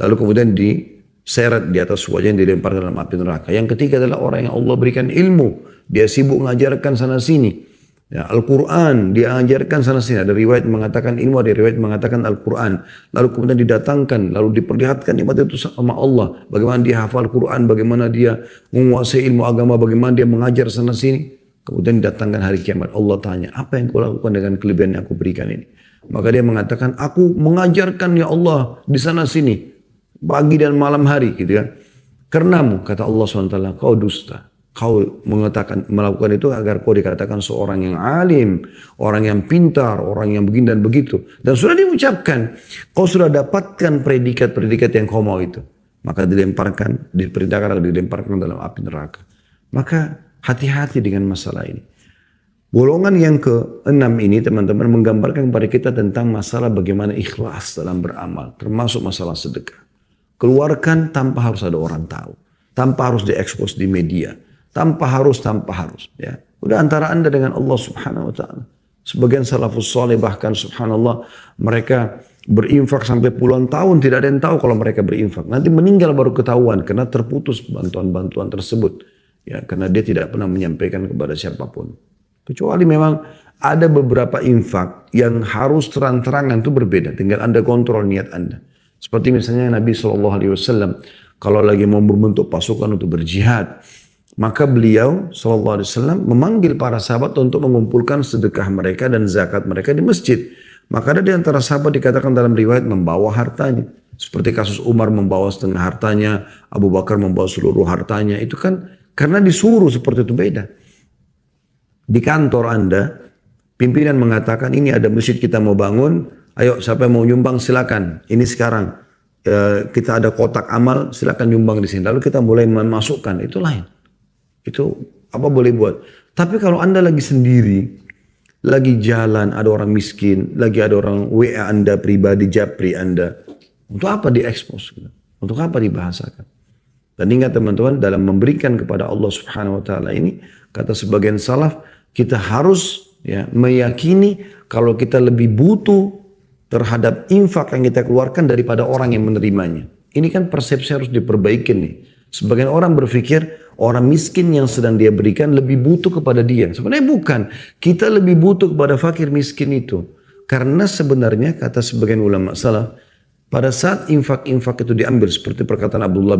Lalu kemudian diseret di atas wajahnya, dilempar dalam api neraka. Yang ketiga adalah orang yang Allah berikan ilmu. Dia sibuk mengajarkan sana sini. Ya, Al-Quran dia ajarkan sana sini. Ada riwayat mengatakan ilmu, ada riwayat mengatakan Al-Quran. Lalu kemudian didatangkan, lalu diperlihatkan nikmat itu sama Allah. Bagaimana dia hafal Quran, bagaimana dia menguasai ilmu agama, bagaimana dia mengajar sana sini. Kemudian didatangkan hari kiamat. Allah tanya, apa yang kau lakukan dengan kelebihan yang aku berikan ini? Maka dia mengatakan, aku mengajarkan ya Allah di sana sini. Pagi dan malam hari gitu kan. Karenamu, kata Allah SWT, kau dusta. Kau melakukan itu agar kau dikatakan seorang yang alim, orang yang pintar, orang yang begini dan begitu. Dan sudah diucapkan, kau sudah dapatkan predikat-predikat yang kau mau itu. Maka dilemparkan, diperintahkan agar dilemparkan dalam api neraka. Maka hati-hati dengan masalah ini. Golongan yang ke-6 ini teman-teman menggambarkan kepada kita tentang masalah bagaimana ikhlas dalam beramal. Termasuk masalah sedekah. Keluarkan tanpa harus ada orang tahu. Tanpa harus diekspos di media. Tanpa harus. Ya. Udah antara anda dengan Allah Subhanahu Wa Taala. Sebagian salafus saleh bahkan subhanallah mereka berinfak sampai puluhan tahun tidak ada yang tahu kalau mereka berinfak. Nanti meninggal baru ketahuan karena terputus bantuan-bantuan tersebut. Ya, karena dia tidak pernah menyampaikan kepada siapapun. Kecuali memang ada beberapa infak yang harus terang-terangan itu berbeda. Tinggal anda kontrol niat anda. Seperti misalnya Nabi SAW kalau lagi mau membentuk pasukan untuk berjihad. Maka beliau SAW memanggil para sahabat untuk mengumpulkan sedekah mereka dan zakat mereka di masjid. Maka ada di antara sahabat dikatakan dalam riwayat membawa hartanya. Seperti kasus Umar membawa setengah hartanya, Abu Bakar membawa seluruh hartanya. Itu kan karena disuruh seperti itu beda. Di kantor anda, pimpinan mengatakan ini ada masjid kita mau bangun, Ayo siapa yang mau nyumbang silakan. Ini sekarang kita ada kotak amal, silakan nyumbang di sini. Lalu kita mulai memasukkan, itu lain. Itu apa boleh buat. Tapi kalau Anda lagi sendiri, lagi jalan, ada orang miskin, lagi ada orang WA Anda pribadi, japri Anda, untuk apa diekspos? Untuk apa dibahasakan? Dan ingat teman-teman, dalam memberikan kepada Allah Subhanahu Wa Taala ini, kata sebagian salaf, kita harus meyakini kalau kita lebih butuh terhadap infak yang kita keluarkan daripada orang yang menerimanya. Ini kan persepsi harus diperbaiki nih. Sebagian orang berpikir orang miskin yang sedang dia berikan lebih butuh kepada dia. Sebenarnya bukan. Kita lebih butuh kepada fakir miskin itu. Karena sebenarnya kata sebagian ulama salaf, pada saat infak-infak itu diambil seperti perkataan Abdullah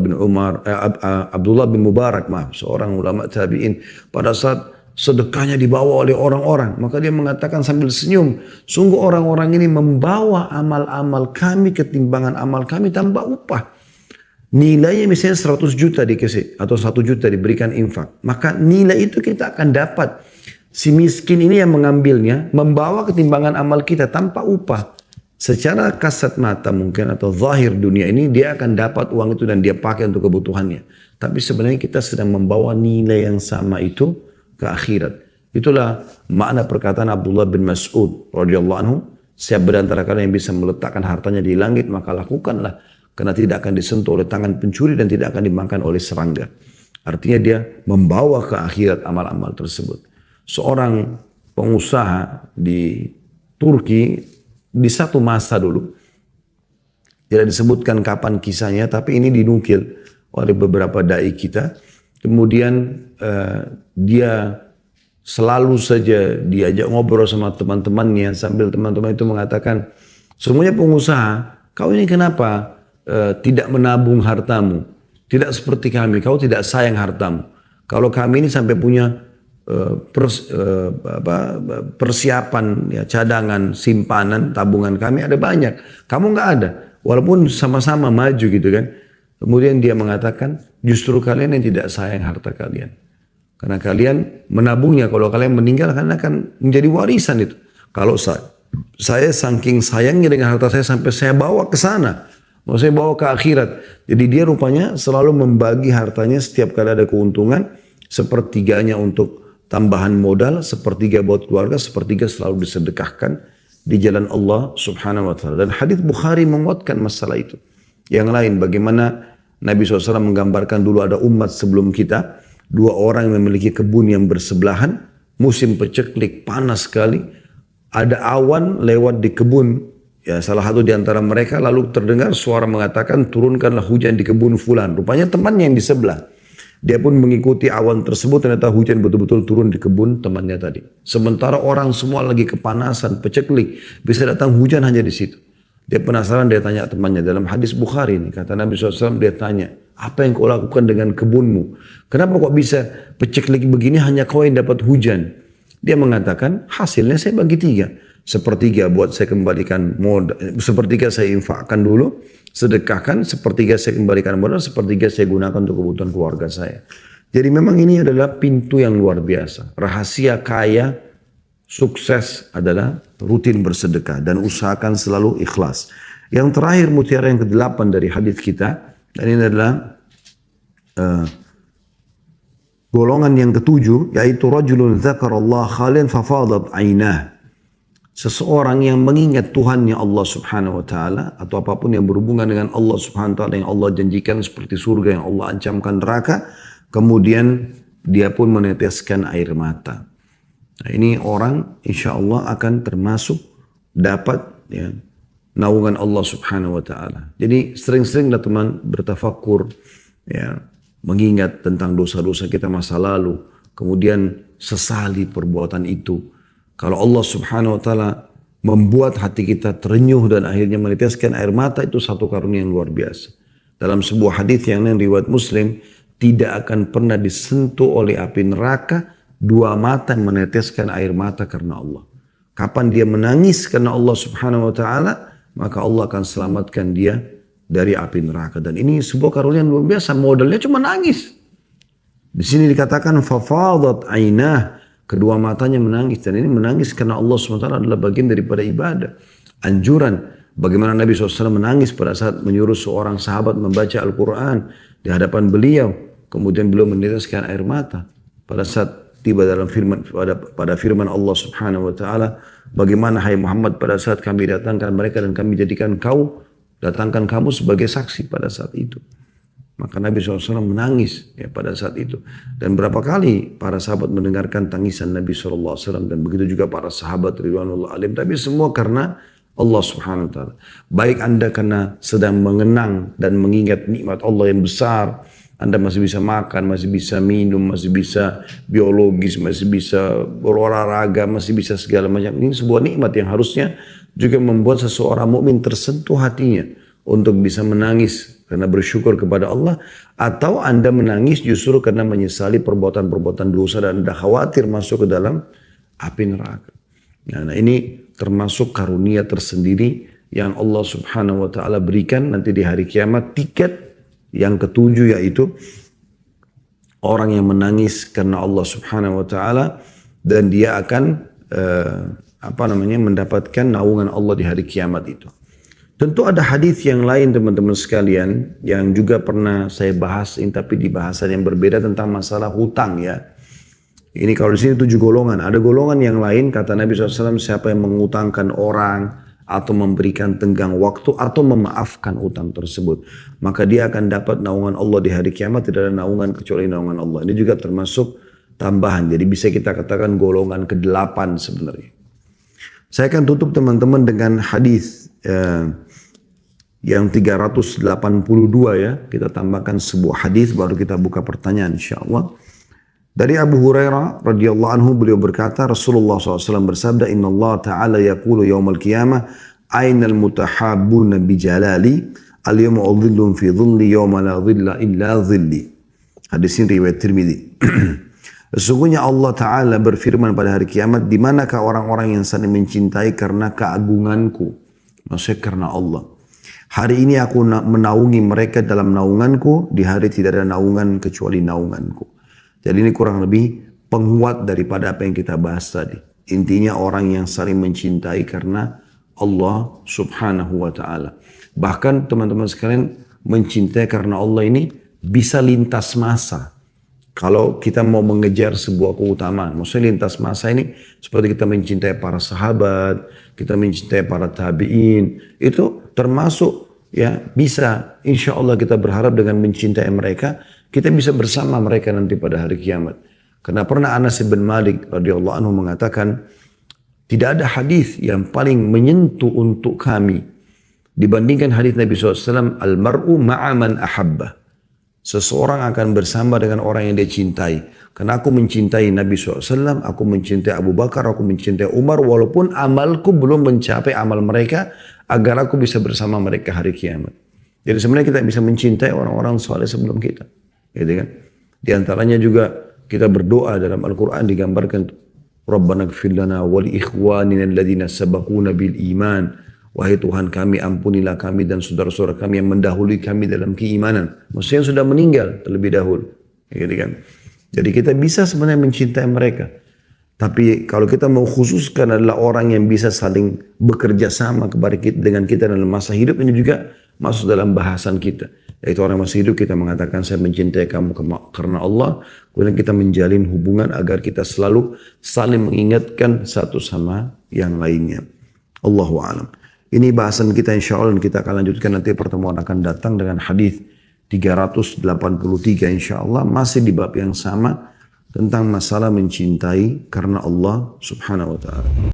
bin Mubarak, seorang ulama tabi'in, pada saat sedekahnya dibawa oleh orang-orang, maka dia mengatakan sambil senyum, sungguh orang-orang ini membawa amal-amal kami ketimbangan amal kami tanpa upah. Nilainya misalnya 100 juta dikasih atau 1 juta diberikan infak, maka nilai itu kita akan dapat. Si miskin ini yang mengambilnya membawa ketimbangan amal kita tanpa upah. Secara kasat mata mungkin atau zahir dunia ini dia akan dapat uang itu dan dia pakai untuk kebutuhannya. Tapi sebenarnya kita sedang membawa nilai yang sama itu ke akhirat. Itulah makna perkataan Abdullah bin Mas'ud radhiyallahu anhu, siapa di antara kalian yang bisa meletakkan hartanya di langit maka lakukanlah, karena tidak akan disentuh oleh tangan pencuri dan tidak akan dimakan oleh serangga. Artinya dia membawa ke akhirat amal-amal tersebut. Seorang pengusaha di Turki di satu masa dulu, tidak disebutkan kapan kisahnya, tapi ini dinukil oleh beberapa dai kita. Kemudian dia selalu saja diajak ngobrol sama teman-temannya sambil teman-teman itu mengatakan, semuanya pengusaha, kau ini kenapa tidak menabung hartamu? Tidak seperti kami, kau tidak sayang hartamu. Kalau kami ini sampai punya persiapan, cadangan, simpanan, tabungan kami ada banyak. Kamu nggak ada, walaupun sama-sama maju gitu kan. Kemudian dia mengatakan, justru kalian yang tidak sayang harta kalian. Karena kalian menabungnya, kalau kalian meninggal kalian akan menjadi warisan itu. Kalau saya saking sayangnya dengan harta saya sampai saya bawa ke sana. Mau saya bawa ke akhirat. Jadi dia rupanya selalu membagi hartanya setiap kali ada keuntungan. Sepertiganya untuk tambahan modal, sepertiga buat keluarga, sepertiga selalu disedekahkan di jalan Allah Subhanahu wa Ta'ala. Dan hadits Bukhari menguatkan masalah itu. Yang lain, bagaimana Nabi SAW menggambarkan dulu ada umat sebelum kita, dua orang yang memiliki kebun yang bersebelahan, musim peceklik, panas sekali, ada awan lewat di kebun, salah satu di antara mereka lalu terdengar suara mengatakan turunkanlah hujan di kebun fulan. Rupanya temannya yang di sebelah. Dia pun mengikuti awan tersebut, ternyata hujan betul-betul turun di kebun temannya tadi. Sementara orang semua lagi kepanasan, peceklik, bisa datang hujan hanya di situ. Dia penasaran, dia tanya temannya. Dalam hadis Bukhari ini, kata Nabi SAW, dia tanya, apa yang kau lakukan dengan kebunmu? Kenapa kok bisa peceklik begini hanya kau yang dapat hujan? Dia mengatakan, hasilnya saya bagi 3. Sepertiga buat saya kembalikan modal, sepertiga saya infakkan dulu, sedekahkan, sepertiga saya kembalikan modal, sepertiga saya gunakan untuk kebutuhan keluarga saya. Jadi memang ini adalah pintu yang luar biasa. Rahasia kaya, sukses adalah rutin bersedekah dan usahakan selalu ikhlas. Yang terakhir mutiara yang ke-8 dari hadis kita, dan ini adalah golongan yang ke-7, yaitu rajulun dzakarallah khalian fafadat ainah. Seseorang yang mengingat Tuhannya Allah Subhanahu wa Ta'ala atau apapun yang berhubungan dengan Allah Subhanahu wa Ta'ala yang Allah janjikan seperti surga yang Allah ancamkan neraka, kemudian dia pun meneteskan air mata. Nah, ini orang insya Allah akan termasuk dapat naungan Allah Subhanahu wa Ta'ala. Jadi sering-seringlah teman bertafakur, mengingat tentang dosa-dosa kita masa lalu, kemudian sesali perbuatan itu. Kalau Allah Subhanahu wa Ta'ala membuat hati kita terenyuh dan akhirnya meneteskan air mata, itu satu karunia yang luar biasa. Dalam sebuah hadis yang lain riwayat Muslim, tidak akan pernah disentuh oleh api neraka dua mata yang meneteskan air mata karena Allah. Kapan dia menangis karena Allah Subhanahu wa Ta'ala, maka Allah akan selamatkan dia dari api neraka. Dan ini sebuah karunia yang luar biasa, modalnya cuma nangis. Di sini dikatakan fafadat ainah, kedua matanya menangis, dan ini menangis karena Allah SWT adalah bagian daripada ibadah. anjuran bagaimana Nabi SAW menangis pada saat menyuruh seorang sahabat membaca Al-Quran di hadapan beliau. Kemudian beliau meneteskan air mata pada saat tiba dalam pada firman Allah Subhanahu wa taala, bagaimana hai Muhammad pada saat kami datangkan mereka dan kami datangkan kamu sebagai saksi pada saat itu. Maka Nabi SAW menangis ya pada saat itu. Dan berapa kali para sahabat mendengarkan tangisan Nabi SAW, dan begitu juga para sahabat ridwanullah alaihim. Tapi semua karena Allah Subhanahu wa taala. Baik Anda karena sedang mengenang dan mengingat nikmat Allah yang besar, Anda masih bisa makan, masih bisa minum, masih bisa biologis, masih bisa berolahraga, masih bisa segala macam. Ini sebuah nikmat yang harusnya juga membuat seseorang mukmin tersentuh hatinya untuk bisa menangis karena bersyukur kepada Allah, atau Anda menangis justru karena menyesali perbuatan-perbuatan dosa dan Anda khawatir masuk ke dalam api neraka. Nah, ini termasuk karunia tersendiri yang Allah Subhanahu wa taala berikan nanti di hari kiamat, tiket yang ketujuh, yaitu orang yang menangis karena Allah Subhanahu wa taala dan dia akan mendapatkan naungan Allah di hari kiamat itu. Tentu ada hadis yang lain teman-teman sekalian yang juga pernah saya bahas, tapi di bahasan yang berbeda tentang masalah hutang ya. Ini kalau di sini 7 golongan. Ada golongan yang lain kata Nabi SAW, siapa yang mengutangkan orang atau memberikan tenggang waktu atau memaafkan utang tersebut, maka dia akan dapat naungan Allah di hari kiamat. Tidak ada naungan kecuali naungan Allah. Ini juga termasuk tambahan. Jadi bisa kita katakan golongan ke-8 sebenarnya. Saya akan tutup teman-teman dengan hadis yang 382 ya. Kita tambahkan sebuah hadis baru kita buka pertanyaan insyaAllah. Dari Abu Hurairah radhiyallahu anhu, beliau berkata, Rasulullah SAW bersabda, Inna Allah Ta'ala yaqulu yawmal qiyamah, Ainal mutahabbuna bijalali, al-yawma udhillun fi dhilli, yawma la dhilla illa dhilli. Hadis ini riwayat Tirmidzi. Sesungguhnya Allah Ta'ala berfirman pada hari kiamat, di manakah orang-orang yang saling mencintai karena keagunganku? Maksudnya karena Allah. Hari ini aku menaungi mereka dalam naunganku, di hari tidak ada naungan kecuali naunganku. Jadi ini kurang lebih penguat daripada apa yang kita bahas tadi. Intinya orang yang saling mencintai karena Allah Subhanahu wa ta'ala. Bahkan teman-teman sekalian, mencintai karena Allah ini bisa lintas masa. Kalau kita mau mengejar sebuah keutamaan, maksudnya lintas masa ini seperti kita mencintai para sahabat, kita mencintai para tabi'in, itu termasuk ya bisa, insya Allah kita berharap dengan mencintai mereka, kita bisa bersama mereka nanti pada hari kiamat. Karena pernah Anas bin Malik radhiyallahu anhu mengatakan, tidak ada hadis yang paling menyentuh untuk kami dibandingkan hadis Nabi SAW, al-mar'u ma'a man ahabba. Seseorang akan bersama dengan orang yang dia cintai. Karena aku mencintai Nabi SAW, aku mencintai Abu Bakar, aku mencintai Umar, walaupun amalku belum mencapai amal mereka, agar aku bisa bersama mereka hari kiamat. Jadi sebenarnya kita bisa mencintai orang-orang saleh sebelum kita. Gitu kan? Di antaranya juga kita berdoa dalam Al-Quran digambarkan, Rabbana gfir lana wa li ikhwanina alladhina sabaquna bil iman. Wahai Tuhan kami, ampunilah kami dan saudara-saudara kami yang mendahului kami dalam keimanan. Maksudnya yang sudah meninggal terlebih dahulu. Gitu kan? Jadi kita bisa sebenarnya mencintai mereka. Tapi kalau kita mau khususkan adalah orang yang bisa saling bekerja sama kepada kita, dengan kita dalam masa hidup, ini juga masuk dalam bahasan kita. Yaitu orang masih hidup kita mengatakan saya mencintai kamu karena Allah. Kemudian kita menjalin hubungan agar kita selalu saling mengingatkan satu sama yang lainnya. Allahu a'lam. Ini bahasan kita insya Allah, dan kita akan lanjutkan nanti pertemuan akan datang dengan hadis 383 insya Allah. Masih di bab yang sama tentang masalah mencintai karena Allah Subhanahu wa ta'ala.